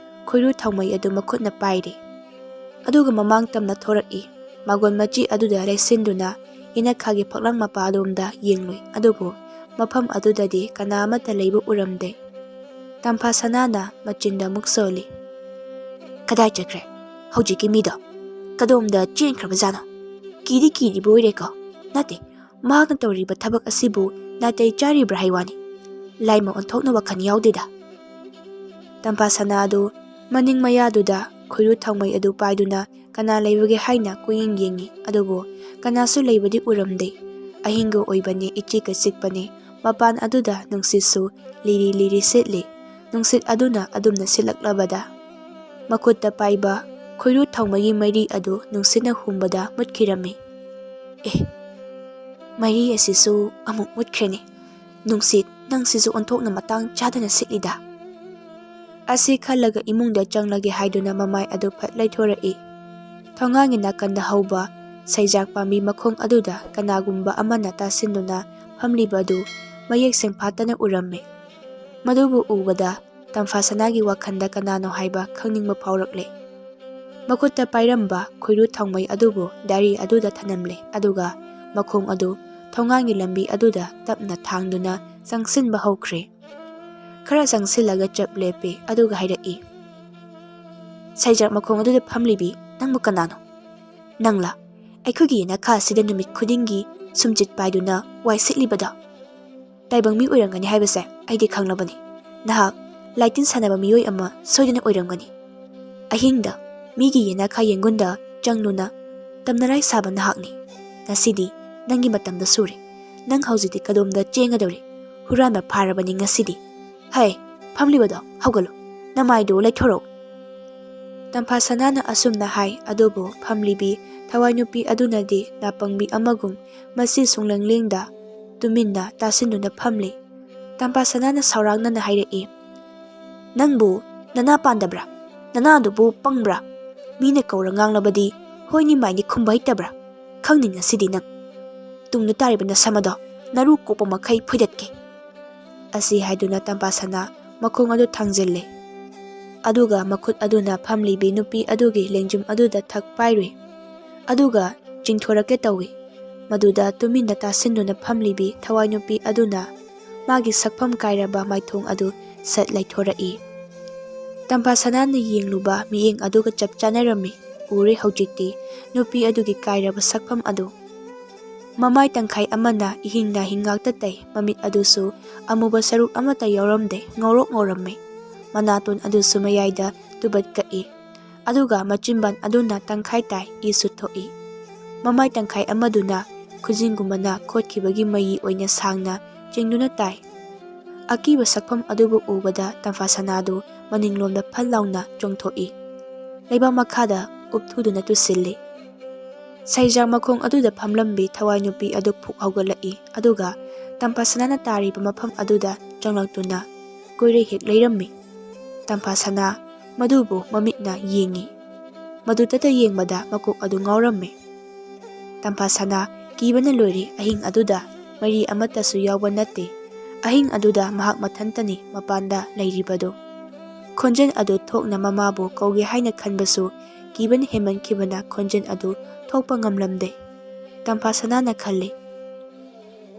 ꯈꯣꯏꯔꯨ ꯊꯥꯎꯃꯩ ꯑꯗꯨ ꯃꯈꯨꯠꯅ ꯄꯥꯏꯔꯤ꯫ ꯑꯗꯨꯒ ꯃꯃꯥꯡ ꯇꯝꯅ ꯊꯣꯔꯛꯏ꯫ ꯃꯥꯒꯣꯟ ꯃꯆꯤ ꯑꯗꯨꯗ ꯂꯩꯁꯤꯟꯗꯨꯅ ꯌꯦꯅꯈꯥꯒꯤ ꯐꯛꯂꯥꯡ ꯃꯄꯥ ꯑꯗꯣꯝꯗ ꯌꯦꯡꯂꯨꯏ, ꯑꯗꯨꯕꯨ ꯃꯐꯝ ꯑꯗꯨꯗꯗꯤ ꯀꯅꯥ ꯑꯃꯠꯇ ꯂꯩꯕ ꯎꯔꯝꯗꯦ꯫ ꯇꯝꯐꯥ ꯁꯅꯥꯅ ꯃꯆꯤꯟꯗ ꯑꯃꯨꯛ ꯁꯣꯜꯂꯤ꯫ ꯀꯗꯥꯏ ꯆꯠꯈ꯭ꯔꯦ ꯍꯧꯖꯤꯛꯀꯤ ꯃꯤꯗꯣ? ꯀꯗꯣꯝꯗ ꯆꯦꯟꯈ꯭ꯔꯕꯖꯥꯠꯅꯣ? ꯀꯤꯗꯤ ꯀꯤꯔꯤꯕ ꯑꯣꯏꯔꯦꯀꯣ? ꯅꯠꯇꯦ, ꯃꯍꯥꯛꯅ ꯇꯧꯔꯤꯕ ꯊꯕꯛ ꯑꯁꯤꯕꯨ ꯅꯥꯇꯩ ꯆꯥꯔꯤꯕ꯭ꯔꯥ ꯍꯥꯏꯋꯥꯅꯤ꯫ ꯂꯥꯏꯃ ꯑꯣꯟꯊꯣꯛꯅ ꯋꯥꯈꯜ ꯌꯥꯎꯗꯦꯗ꯫ ꯇꯝꯐꯥ ꯁꯅꯥ ꯑꯗꯨ ꯃꯅꯤꯡ ꯃꯌꯥꯗꯨꯗ ꯈꯣꯏꯔꯨ ꯊꯥꯎꯃꯩ ꯑꯗꯨ ꯄꯥꯏꯗꯨꯅ ꯀꯅꯥ ꯂꯩꯕꯒꯦ ꯍꯥꯏꯅ ꯀꯨꯌꯦꯡ ꯌꯦꯡꯉꯤ, ꯑꯗꯨꯕꯨ ꯀꯅꯥꯁꯨ ꯂꯩꯕꯗꯤ ꯎꯔꯝꯗꯦ꯫ ꯑꯍꯤꯡꯒ ꯑꯣꯏꯕꯅꯤ, ꯏꯆꯤꯛꯀ ꯆꯤꯛꯄꯅꯤ꯫ ꯃꯄꯥꯟ ꯑꯗꯨꯗ ꯅꯨꯡꯁꯤꯠꯁꯨ ꯂꯤꯔꯤ ꯂꯤꯔꯤ ꯁꯤꯠꯂꯤ꯫ ꯅꯨꯡꯁꯤꯠ ꯑꯗꯨꯅ ꯑꯗꯨꯝꯅ ꯁꯤꯠꯂꯛꯂꯕꯗ ꯃꯈꯨꯠꯇ ꯄꯥꯏꯕ ꯈꯣꯏꯔꯨ ꯊꯥꯎꯃꯩꯒꯤ ꯃꯩꯔꯤ ꯑꯗꯨ ꯅꯨꯡꯁꯤꯠꯅ ꯍꯨꯝꯕꯗ ꯃꯨꯠꯈꯤꯔꯝꯃꯤ꯫ ꯃꯩꯔꯤ ꯑꯁꯤꯁꯨ ꯑꯃꯨꯛ ꯃꯨꯠꯈ꯭ꯔꯦꯅꯦ꯫ ꯅꯨꯡꯁꯤꯠ, ꯅꯪꯁꯤꯁꯨ ꯑꯣꯟꯊꯣꯛꯅ ꯃꯇꯥꯡ ꯆꯥꯗꯅ ꯁꯤꯠꯂꯤꯗ꯫ ꯑꯁꯤ ꯈꯜꯂꯒ ꯏꯃꯨꯡꯗ ꯆꯪꯂꯒꯦ ꯍꯥꯏꯗꯨꯅ ꯃꯃꯥꯏ ꯑꯗꯨ ꯐꯠ ꯂꯩꯊꯣꯔꯛꯏ꯫ ꯊꯣꯡꯒꯥꯟꯒꯤ ꯅꯥꯀꯟꯗ ꯍꯧꯕ ꯁꯩꯖꯥꯛ ꯄꯥꯝꯕꯤ ꯃꯈꯣꯡ ꯑꯗꯨꯗ ꯀꯅꯥꯒꯨꯝꯕ ꯑꯃꯅ ꯇꯥꯁꯤꯟꯗꯨꯅ ꯐꯝꯂꯤꯕ ꯑꯗꯨ ꯃꯌꯦꯛ ꯁꯦꯡꯐꯥꯠꯇꯅ ꯎꯔꯝꯃꯤ꯫ ꯃꯗꯨꯕꯨ ꯎꯕꯗ ꯇꯝꯐꯥꯁꯅꯥꯒꯤ ꯋꯥꯈꯜꯗ ꯀꯅꯥꯅꯣ ꯍꯥꯏꯕ ꯈꯪꯅꯤꯡꯕ ꯐꯥꯎꯔꯛꯂꯦ꯫ ꯃꯈꯨꯠꯇ ꯄꯥꯏꯔꯝꯕ ꯈꯣꯏꯔꯨ ꯊꯥꯎꯃꯩ ꯑꯗꯨꯕꯨ ꯗꯥꯏꯔꯤ ꯑꯗꯨꯗ ꯊꯅꯝꯂꯦ, ꯑꯗꯨꯒ ꯃꯈꯣꯡ ꯑꯗꯨ ꯊꯣꯡꯒꯥꯟꯒꯤ ꯂꯝꯕꯤ ꯑꯗꯨꯗ ꯇꯞꯅ ꯊꯥꯡꯗꯨꯅ ꯆꯪꯁꯤꯟꯕ ꯍꯧꯈ꯭ꯔꯦ꯫ ꯈꯔ ꯆꯪꯁꯤꯜꯂꯒ ꯆꯞ ꯂꯦꯞꯄꯤ, ꯑꯗꯨꯒ ꯍꯥꯏꯔꯛꯏ, "ꯁꯩꯖꯥꯛ ꯃꯈꯣꯡ ꯑꯗꯨꯗ ꯐꯝꯂꯤꯕꯤ ꯅꯪꯕꯨ ꯀꯅꯥꯅꯣ? ꯅꯪꯂꯥ ꯑꯩꯈꯣꯏꯒꯤ ꯌꯦꯅꯈꯥ ꯑꯁꯤꯗ ꯅꯨꯃꯤꯠ ꯈꯨꯗꯤꯡꯒꯤ ꯁꯨꯝꯆꯤꯠ ꯄꯥꯏꯗꯨꯅ ꯋꯥꯏ ꯁꯤꯠꯂꯤꯕꯗꯣ? ꯇꯥꯏꯕꯪ ꯃꯤ ꯑꯣꯏꯔꯝꯒꯅꯤ ꯍꯥꯏꯕꯁꯦ ꯑꯩꯗꯤ ꯈꯪꯂꯕꯅꯤ꯫ ꯅꯍꯥꯛ ꯂꯥꯏꯇꯤꯟ ꯁꯥꯟꯅꯕ ꯃꯤꯑꯣꯏ ꯑꯃ ꯁꯣꯏꯗꯅ ꯑꯣꯏꯔꯝꯒꯅꯤ꯫ ꯑꯍꯤꯡꯗ ꯃꯤꯒꯤ ꯌꯦꯅꯈꯥ ꯌꯦꯡꯒꯨꯟꯗ ꯆꯪꯗꯨꯅ ꯇꯝꯅꯔꯥꯏ ꯁꯥꯕ ꯅꯍꯥꯛꯅꯤ꯫ ꯉꯁꯤꯗꯤ ꯅꯪꯒꯤ ꯃꯇꯝꯗ ꯁꯨꯔꯦ꯫ ꯅꯪ ꯍꯧꯖꯤꯛꯇꯤ ꯀꯗꯣꯝꯗ ꯆꯦꯟꯒꯗꯧꯔꯤ? ꯍꯨꯔꯥꯟꯕ ꯐꯥꯔꯕꯅꯤ ꯉꯁꯤꯗꯤ꯫ ꯍꯩ, ꯐꯝꯂꯤꯕꯗꯣ ꯍꯧꯒꯠꯂꯨ, ꯅꯃꯥꯏꯗꯨ ꯂꯩꯊꯣꯔꯛꯎ." ꯇꯝꯐꯥꯁꯅꯥꯅ ꯑꯁꯨꯝꯅ ꯍꯥꯏ, ꯑꯗꯨꯕꯨ ꯐꯝꯂꯤꯕꯤ ꯊꯋꯥꯏ ꯅꯨꯄꯤ ꯑꯗꯨꯅꯗꯤ ꯅꯥꯄꯪꯕꯤ ꯑꯃꯒꯨꯝ ꯃꯁꯤ ꯁꯨꯡꯂꯦꯡ-ꯂꯦꯡꯗ ꯇꯨꯃꯤꯟꯅ ꯇꯥꯁꯤꯟꯗꯨꯅ ꯐꯝꯂꯤ꯫ ꯇꯝꯐꯥꯁꯅꯥꯅ ꯁꯥꯎꯔꯥꯡꯅꯅ ꯍꯥꯏꯔꯛꯏ, "ꯅꯪꯕꯨ ꯅꯅꯥ ꯄꯥꯟꯗꯕ꯭ꯔꯥ? ꯅꯅꯥꯗꯨꯕꯨ ꯄꯪꯕ꯭ꯔꯥ? ꯃꯤꯅ ꯀꯧꯔ ꯉꯥꯡꯂꯕꯗꯤ ꯍꯣꯏꯅꯤ ꯃꯥꯏꯅꯤ ꯈꯨꯝꯕ ꯍꯩꯇꯕ꯭ꯔꯥ? ꯈꯪꯅꯤ ꯉꯁꯤꯗꯤ ꯅꯪ ꯇꯨꯡꯗ ꯇꯥꯔꯤꯕ ꯅꯁꯝ ꯑꯗꯣ ꯅꯔꯨ ꯀꯣꯛꯄ ꯃꯈꯩ ꯐꯣꯏꯗꯠꯀꯦ." ꯑꯁꯤ ꯍꯥꯏꯗꯨꯅ ꯇꯝꯐꯥꯁꯅꯥ ꯃꯈꯣꯡ ꯑꯗꯨ ꯊꯥꯡꯖꯤꯜꯂꯦ, ꯑꯗꯨꯒ ꯃꯈꯨꯠ ꯑꯗꯨꯅ ꯐꯝꯂꯤꯕꯤ ꯅꯨꯄꯤ ꯑꯗꯨꯒꯤ ꯂꯦꯡꯖꯨꯝ ꯑꯗꯨꯗ ꯊꯛ ꯄꯥꯏꯔꯨꯏ, ꯑꯗꯨꯒ ꯆꯤꯡꯊꯣꯔꯛꯀꯦ ꯇꯧꯏ꯫ ꯃꯗꯨꯗ ꯇꯨꯃꯤꯟꯅ ꯇꯥꯁꯤꯟꯗꯨꯅ ꯐꯝꯂꯤꯕꯤ ꯊꯋꯥꯏ ꯅꯨꯄꯤ ꯑꯗꯨꯅ ꯃꯥꯒꯤ ꯁꯛꯐꯝ ꯀꯥꯏꯔꯕ ꯃꯥꯏꯊꯣꯡ ꯑꯗꯨ ꯁꯠ ꯂꯩꯊꯣꯔꯛꯏ꯫ ꯇꯝꯐꯥꯁꯅꯥꯅ ꯌꯦꯡꯂꯨꯕ ꯃꯤꯠꯌꯦꯡ ꯑꯗꯨꯒ ꯆꯞ ꯆꯥꯅꯔꯝꯃꯤ꯫ ꯎꯔꯦ ꯍꯧꯖꯤꯛꯇꯤ ꯅꯨꯄꯤ ꯑꯗꯨꯒꯤ ꯀꯥꯏꯔꯕ ꯁꯛꯐꯝ ꯑꯗꯨ꯫ ꯃꯃꯥꯏ ꯇꯪꯈꯥꯏ ꯑꯃꯅ ꯏꯍꯤꯡ ꯅꯥꯍꯤꯡ ꯉꯥꯛꯇ ꯇꯩ, ꯃꯃꯤꯠ ꯑꯗꯨꯁꯨ ꯑꯃꯨꯕ ꯁꯔꯨꯛ ꯑꯃꯠꯇ ꯌꯥꯎꯔꯝꯗꯦ, ꯉꯧꯔꯣꯛ ꯉꯧꯔꯝꯃꯤ꯫ ꯃꯅꯥꯇꯣꯟ ꯑꯗꯨꯁꯨ ꯃꯌꯥꯏꯗ ꯇꯨꯕꯠ ꯀꯛꯏ, ꯑꯗꯨꯒ ꯃꯆꯤꯟꯕꯥꯟ ꯑꯗꯨꯅ ꯇꯪꯈꯥꯏ ꯇꯥꯏ, ꯏꯁꯨ ꯊꯣꯛꯏ꯫ ꯃꯃꯥꯏ ꯇꯪꯈꯥꯏ ꯑꯃꯗꯨꯅ ꯈꯨꯖꯤꯟꯒꯨꯝꯕꯅ ꯈꯣꯠꯈꯤꯕꯒꯤ ꯃꯌꯤ ꯑꯣꯏꯅ ꯁꯥꯡꯅ ꯆꯤꯡꯗꯨꯅ ꯇꯥꯏ꯫ ꯑꯀꯤꯕ ꯁꯛꯐꯝ ꯑꯗꯨꯕꯨ ꯎꯕꯗ ꯇꯝꯐꯥꯁꯅꯥꯗꯨ ꯃꯅꯤꯡꯂꯣꯝꯗ ꯐꯜ ꯂꯥꯎꯅ ꯆꯣꯡꯊꯣꯛꯏ, ꯂꯩꯕꯥꯛ ꯃꯈꯥꯗ ꯎꯞꯊꯨꯗꯨꯅ ꯇꯨꯁꯤꯜꯂꯤ꯫ ꯁꯩꯖꯥꯛ ꯃꯈꯣꯡ ꯑꯗꯨꯗ ꯐꯝꯂꯝꯕꯤ ꯊꯋꯥꯏ ꯅꯨꯄꯤ ꯑꯗꯨ ꯐꯨꯛ ꯍꯧꯒꯠꯂꯛꯏ, ꯑꯗꯨꯒ ꯇꯝꯐꯥꯁꯅꯥꯅ ꯇꯥꯔꯤꯕ ꯃꯐꯝ ꯑꯗꯨꯗ ꯆꯪꯂꯛꯇꯨꯅ ꯀꯣꯏꯔꯩ ꯍꯦꯛ ꯂꯩꯔꯝꯃꯤ꯫ ꯇꯝꯐꯥꯁꯅꯥ ꯃꯗꯨꯕꯨ ꯃꯃꯤꯠꯅ ꯌꯦꯡꯉꯤ, ꯃꯗꯨꯇꯇ ꯌꯦꯡꯕꯗ ꯃꯀꯣꯛ ꯑꯗꯨ ꯉꯥꯎꯔꯝꯃꯤ꯫ ꯇꯝꯐꯥꯁꯅꯥ ꯀꯤꯕꯅ ꯂꯣꯏꯔꯦ꯫ ꯑꯍꯤꯡ ꯑꯗꯨꯗ ꯃꯔꯤ ꯑꯃꯠꯇꯁꯨ ꯌꯥꯎꯕ ꯅꯠꯇꯦ꯫ ꯑꯍꯤꯡ ꯑꯗꯨꯗ ꯃꯍꯥꯛ ꯃꯊꯟꯇꯅꯤ ꯃꯄꯥꯟꯗ ꯂꯩꯔꯤꯕꯗꯨ꯫ ꯈꯣꯟꯖꯦꯜ ꯑꯗꯨ ꯊꯣꯛꯅ ꯃꯃꯥꯕꯨ ꯀꯧꯒꯦ ꯍꯥꯏꯅ ꯈꯟꯕꯁꯨ ꯀꯤꯕꯅ ꯍꯦꯟꯃꯟꯈꯤꯕꯅ ꯈꯣꯟꯖꯦꯜ ꯑꯗꯨ ꯊꯣꯛꯄ ꯉꯝꯂꯝꯗꯦ꯫ ꯇꯝꯐꯥꯁꯅꯥꯅ ꯈꯜꯂꯤ,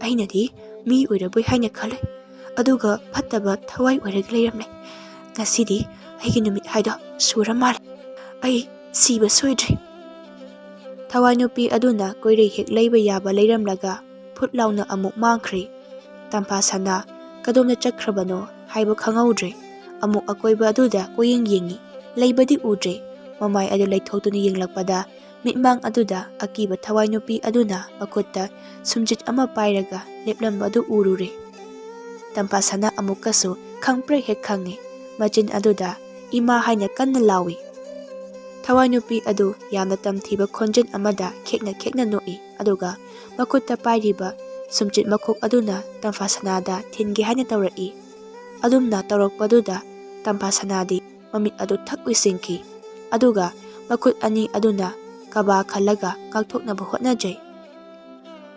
"ꯑꯩꯅꯗꯤ ꯃꯤ ꯑꯣꯏꯔꯕꯣꯏ ꯍꯥꯏꯅ ꯈꯜꯂꯨꯏ, ꯑꯗꯨꯒ ꯐꯠꯇꯕ ꯊꯋꯥꯏ ꯑꯣꯏꯔꯒ ꯂꯩꯔꯝꯂꯦ꯫ ꯉꯁꯤꯗꯤ ꯑꯩꯒꯤ ꯅꯨꯃꯤꯠ ꯍꯥꯏꯗꯣ ꯁꯨꯔ ꯃꯥꯜꯂꯦ꯫ ꯑꯩ ꯁꯤꯕ ꯁꯣꯏꯗ꯭ꯔꯦ." ꯊꯋꯥꯏ ꯅꯨꯄꯤ ꯑꯗꯨꯅ ꯀꯣꯏꯔꯩ ꯍꯦꯛ ꯂꯩꯕ ꯌꯥꯕ ꯂꯩꯔꯝꯂꯒ ꯐꯨꯠ ꯂꯥꯎꯅ ꯑꯃꯨꯛ ꯃꯥꯡꯈ꯭ꯔꯦ꯫ ꯇꯝꯐꯥꯁꯅꯥ ꯀꯗꯣꯝꯗ ꯆꯠꯈ꯭ꯔꯕꯅꯣ ꯍꯥꯏꯕ ꯈꯪꯍꯧꯗ꯭ꯔꯦ꯫ ꯑꯃꯨꯛ ꯑꯀꯣꯏꯕ ꯑꯗꯨꯗ ꯀꯣꯏꯌꯦꯡ ꯌꯦꯡꯉꯤ, ꯂꯩꯕꯗꯤ ꯎꯗ꯭ꯔꯦ꯫ ꯃꯃꯥꯏ ꯑꯗꯨ ꯂꯩꯊꯣꯛꯇꯨꯅ ꯌꯦꯡꯂꯛꯄꯗ ꯃꯤꯠꯃꯥꯡ ꯑꯗꯨꯗ ꯑꯀꯤꯕ ꯊꯋꯥꯏ ꯅꯨꯄꯤ ꯑꯗꯨꯅ ꯃꯈꯨꯠꯇ ꯁꯨꯝꯆꯤꯠ ꯑꯃ ꯄꯥꯏꯔꯒ ꯂꯦꯞꯂꯝꯕ ꯑꯗꯨ ꯎꯔꯨꯔꯦ꯫ ꯇꯝꯐꯥꯁꯅꯥ ꯑꯃꯨꯛꯀꯁꯨ ꯈꯪꯄ꯭ꯔꯦꯛ ꯍꯦꯛ ꯈꯪꯉꯤ, ꯃꯆꯤꯟ ꯑꯗꯨꯗ "ꯏꯃꯥ" ꯍꯥꯏꯅ ꯀꯟꯅ ꯂꯥꯎꯏ꯫ ꯊꯋꯥꯏ ꯅꯨꯄꯤ ꯑꯗꯨ ꯌꯥꯝꯅ ꯇꯝꯊꯤꯕ ꯈꯣꯟꯖꯦꯜ ꯑꯃꯗ ꯈꯦꯛꯅ ꯈꯦꯛꯅ ꯅꯣꯛꯏ, ꯑꯗꯨꯒ ꯃꯈꯨꯠꯇ ꯄꯥꯏꯔꯤꯕ ꯁꯨꯝꯆꯤꯠ ꯃꯈꯣꯛ ꯑꯗꯨꯅ ꯇꯝꯐꯥꯁꯅꯥꯗ ꯊꯤꯟꯒꯦ ꯍꯥꯏꯅ ꯇꯧꯔꯛꯏ꯫ ꯑꯗꯨꯝꯅ ꯇꯧꯔꯛꯄꯗꯨꯗ ꯇꯝꯐꯥꯁꯅꯥꯗꯤ ꯃꯃꯤꯠ ꯑꯗꯨ ꯊꯛ ꯎꯏꯁꯤꯟꯈꯤ, ꯑꯗꯨꯒ ꯃꯈꯨꯠ ꯑꯅꯤ ꯑꯗꯨꯅ ꯀꯕꯥ ꯈꯜꯂꯒ ꯉꯥꯛꯊꯣꯛꯅꯕ ꯍꯣꯠꯅꯖꯩ꯫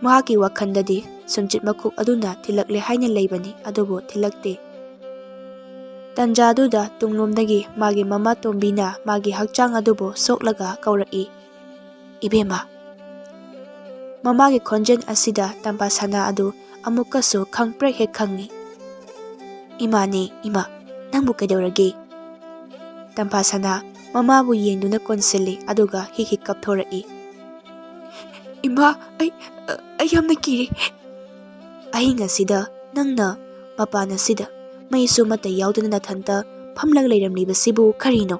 ꯃꯍꯥꯛꯀꯤ ꯋꯥꯈꯜꯗꯗꯤ ꯁꯨꯝꯆꯤꯠ ꯃꯈꯣꯛ ꯑꯗꯨꯅ ꯊꯤꯜꯂꯛꯂꯦ ꯍꯥꯏꯅ ꯂꯩꯕꯅꯤ, ꯑꯗꯨꯕꯨ ꯊꯤꯜꯂꯛꯇꯦ꯫ ꯇꯟꯖꯥꯗꯨꯗ ꯇꯨꯡꯂꯣꯝꯗꯒꯤ ꯃꯥꯒꯤ ꯃꯃꯥ ꯇꯣꯝꯕꯤꯅ ꯃꯥꯒꯤ ꯍꯛꯆꯥꯡ ꯑꯗꯨꯕꯨ ꯁꯣꯛꯂꯒ ꯀꯧꯔꯛꯏ, "ꯏꯕꯦꯝꯃ!" ꯃꯃꯥꯒꯤ ꯈꯣꯟꯖꯦꯜ ꯑꯁꯤꯗ ꯇꯝꯐꯥꯁꯅꯥ ꯑꯗꯨ ꯑꯃꯨꯛꯀꯁꯨ ꯈꯪꯄ꯭ꯔꯦꯛ ꯍꯦꯛ ꯈꯪꯉꯤ꯫ "ꯏꯃꯥꯅꯦ, ꯏꯃꯥ, ꯅꯪꯕꯨ ꯀꯩꯗꯧꯔꯒꯦ?" ꯇꯝꯐꯥꯁꯅꯥ ꯃꯃꯥꯕꯨ ꯌꯦꯡꯗꯨꯅ ꯀꯣꯟꯁꯤꯜꯂꯤ, ꯑꯗꯨꯒ ꯍꯤꯛ ꯍꯤꯛ ꯀꯞꯊꯣꯔꯛꯏ, "ꯏꯃꯥ, ꯑꯩ ꯌꯥꯝꯅ ꯀꯤꯔꯦ꯫ ꯑꯍꯤꯡ ꯑꯁꯤꯗ ꯅꯪꯅ ꯃꯄꯥꯟ ꯑꯁꯤꯗ ꯃꯩꯁꯨ ꯑꯃꯠꯇ ꯌꯥꯎꯗꯅ ꯅꯊꯟꯇ ꯐꯝꯂꯒ ꯂꯩꯔꯝꯂꯤꯕꯁꯤꯕꯨ ꯀꯔꯤꯅꯣ?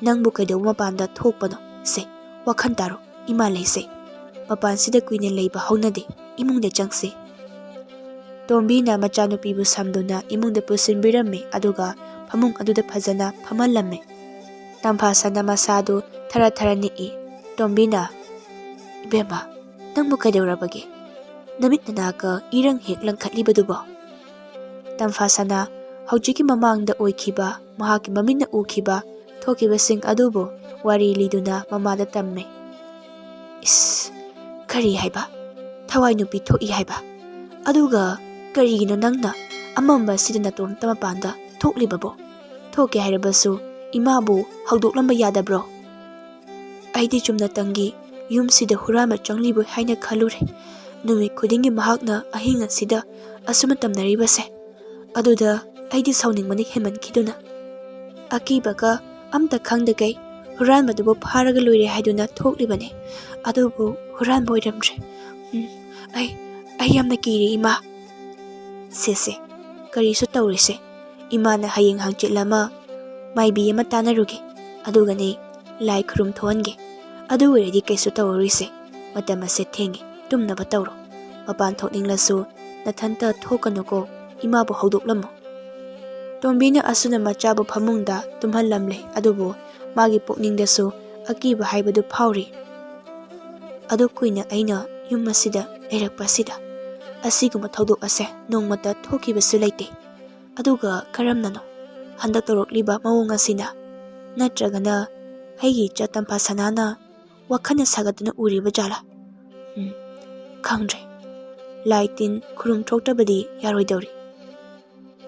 ꯅꯪꯕꯨ ꯀꯩꯗꯧꯕ ꯃꯄꯥꯟꯗ ꯊꯣꯛꯄꯅꯣ? ꯁꯦ, ꯋꯥꯈꯟ ꯇꯥꯔꯣ, ꯏꯃꯥ ꯂꯩꯁꯦ꯫ ꯃꯄꯥꯟꯁꯤꯗ ꯀꯨꯏꯅ ꯂꯩꯕ ꯍꯧꯅꯗꯦ, ꯏꯃꯨꯡꯗ ꯆꯪꯁꯦ." ꯇꯣꯝꯕꯤꯅ ꯃꯆꯥꯅꯨꯄꯤꯕꯨ ꯁꯝꯗꯨꯅ ꯏꯃꯨꯡꯗ ꯄꯨꯁꯤꯟꯕꯤꯔꯝꯃꯤ, ꯑꯗꯨꯒ ꯐꯃꯨꯡ ꯑꯗꯨꯗ ꯐꯖꯅ ꯐꯝꯍꯜꯂꯝꯃꯤ꯫ ꯇꯝꯐꯥꯁꯅꯥ ꯃꯁꯥꯗꯨ ꯊꯔ ꯊꯔ ꯅꯤꯛꯏ꯫ ꯇꯣꯝꯕꯤꯅ, "ꯏꯕꯦꯝꯃ, ꯅꯪꯕꯨ ꯀꯩꯗꯧꯔꯕꯒꯦ? ꯅꯃꯤꯠ ꯅꯅꯥꯒ ꯏꯔꯪ ꯍꯦꯛ ꯂꯪꯈꯠꯂꯤꯕꯗꯨꯕꯣ?" ꯇꯝꯐꯥꯁꯅꯥ ꯍꯧꯖꯤꯛꯀꯤ ꯃꯃꯥꯡꯗ ꯑꯣꯏꯈꯤꯕ, ꯃꯍꯥꯛꯀꯤ ꯃꯃꯤꯠꯅ ꯎꯈꯤꯕ ꯊꯣꯛꯈꯤꯕꯁꯤꯡ ꯑꯗꯨꯕꯨ ꯋꯥꯔꯤ ꯂꯤꯗꯨꯅ ꯃꯃꯥꯗ ꯇꯝꯃꯤ꯫ ꯏꯁ, ꯀꯔꯤ ꯍꯥꯏꯕ? ꯊꯋꯥꯏ ꯅꯨꯄꯤ ꯊꯣꯛꯏ ꯍꯥꯏꯕ? ꯑꯗꯨꯒ ꯀꯔꯤꯒꯤꯅꯣ ꯅꯪꯅ ꯑꯃꯝꯕ ꯑꯁꯤꯗ ꯅꯇꯣꯝꯇ ꯃꯄꯥꯟꯗ ꯊꯣꯛꯂꯤꯕꯕꯣ? ꯊꯣꯛꯀꯦ ꯍꯥꯏꯔꯕꯁꯨ ꯏꯃꯥꯕꯨ ꯍꯧꯗꯣꯛꯂꯝꯕ ꯌꯥꯗꯕ꯭ꯔꯣ? ꯑꯩꯗꯤ ꯆꯨꯝꯅꯇꯪꯒꯤ ꯌꯨꯝꯁꯤꯗ ꯍꯨꯔꯥꯟꯕ ꯆꯪꯂꯤꯕ ꯍꯥꯏꯅ ꯈꯜꯂꯨꯔꯦ꯫ ꯅꯨꯃꯤꯠ ꯈꯨꯗꯤꯡꯒꯤ ꯃꯍꯥꯛꯅ ꯑꯍꯤꯡ ꯑꯁꯤꯗ ꯑꯁꯨꯝꯅ ꯇꯝꯅꯔꯤꯕꯁꯦ꯫ ꯑꯗꯨꯗ ꯑꯩꯗꯤ ꯁꯥꯎꯅꯤꯡꯕꯅ ꯍꯦꯟꯃꯟꯈꯤꯗꯨꯅ ꯑꯀꯤꯕꯒ ꯑꯝꯇ ꯈꯪꯗꯒꯩ ꯍꯨꯔꯥꯟꯕꯗꯨꯕꯨ ꯐꯥꯔꯒ ꯂꯣꯏꯔꯦ ꯍꯥꯏꯗꯨꯅ ꯊꯣꯛꯂꯤꯕꯅꯤ꯫ ꯑꯗꯨꯕꯨ ꯍꯨꯔꯥꯟꯕ ꯑꯣꯏꯔꯝꯗ꯭ꯔꯦ꯫ ꯑꯩ ꯌꯥꯝꯅ ꯀꯤꯔꯦ ꯏꯃꯥ꯫ ꯁꯦ ꯀꯔꯤꯁꯨ ꯇꯧꯔꯣꯏꯁꯦ꯫ ꯏꯃꯥꯅ ꯍꯌꯦꯡ ꯍꯥꯡꯆꯤꯠ ꯑꯃ ꯃꯥꯏꯕꯤ ꯑꯃ ꯇꯥꯟꯅꯔꯨꯒꯦ, ꯑꯗꯨꯒꯅꯦ ꯂꯥꯏ ꯈꯨꯔꯨꯝ ꯊꯣꯛꯍꯟꯒꯦ꯫ ꯑꯗꯨ ꯑꯣꯏꯔꯗꯤ ꯀꯩꯁꯨ ꯇꯧꯔꯔꯣꯏꯁꯦ꯫ ꯃꯇꯝ ꯑꯁꯦ ꯊꯦꯡꯉꯦ, ꯇꯨꯝꯅꯕ ꯇꯧꯔꯣ꯫ ꯃꯄꯥꯟ ꯊꯣꯛꯅꯤꯡꯂꯁꯨ ꯅꯊꯟꯇ ꯊꯣꯛꯀꯅꯨꯀꯣ, ꯏꯃꯥꯕꯨ ꯍꯧꯗꯣꯛꯂꯝꯃꯣ꯫ ꯇꯣꯝꯕꯤꯅ ꯑꯁꯨꯝꯅ ꯃꯆꯥꯕꯨ ꯐꯃꯨꯡꯗ ꯇꯨꯝꯍꯜꯂꯝꯂꯦ꯫ ꯑꯗꯨꯕꯨ ꯃꯥꯒꯤ ꯄꯨꯛꯅꯤꯡꯗꯁꯨ ꯑꯀꯤꯕ ꯍꯥꯏꯕꯗꯨ ꯐꯥꯎꯔꯤ꯫ ꯑꯗꯨ ꯀꯨꯏꯅ ꯑꯩꯅ ꯌꯨꯝ ꯑꯁꯤꯗ ꯂꯩꯔꯛꯄꯁꯤꯗ ꯑꯁꯤꯒꯨꯝꯕ ꯊꯧꯗꯣꯛ ꯑꯁꯦ ꯅꯣꯡꯃꯇ ꯊꯣꯛꯈꯤꯕꯁꯨ ꯂꯩꯇꯦ꯫ ꯑꯗꯨꯒ ꯀꯔꯝꯅꯅꯣ ꯍꯟꯗꯛ ꯇꯧꯔꯛꯂꯤꯕ ꯃꯑꯣꯡ ꯑꯁꯤꯅ? ꯅꯠꯇ꯭ꯔꯒꯅ ꯑꯩꯒꯤ ꯏꯆꯥ ꯇꯝꯐꯥ ꯁꯅꯥꯅ ꯋꯥꯈꯜꯅ ꯁꯥꯒꯠꯇꯨꯅ ꯎꯔꯤꯕ ꯖꯥꯠꯂꯥ? ꯈꯪꯗ꯭ꯔꯦ꯫ ꯂꯥꯏ ꯇꯤꯟ ꯈꯨꯔꯨꯝ ꯊꯣꯛꯇꯕꯗꯤ ꯌꯥꯔꯣꯏꯗꯧꯔꯤ꯫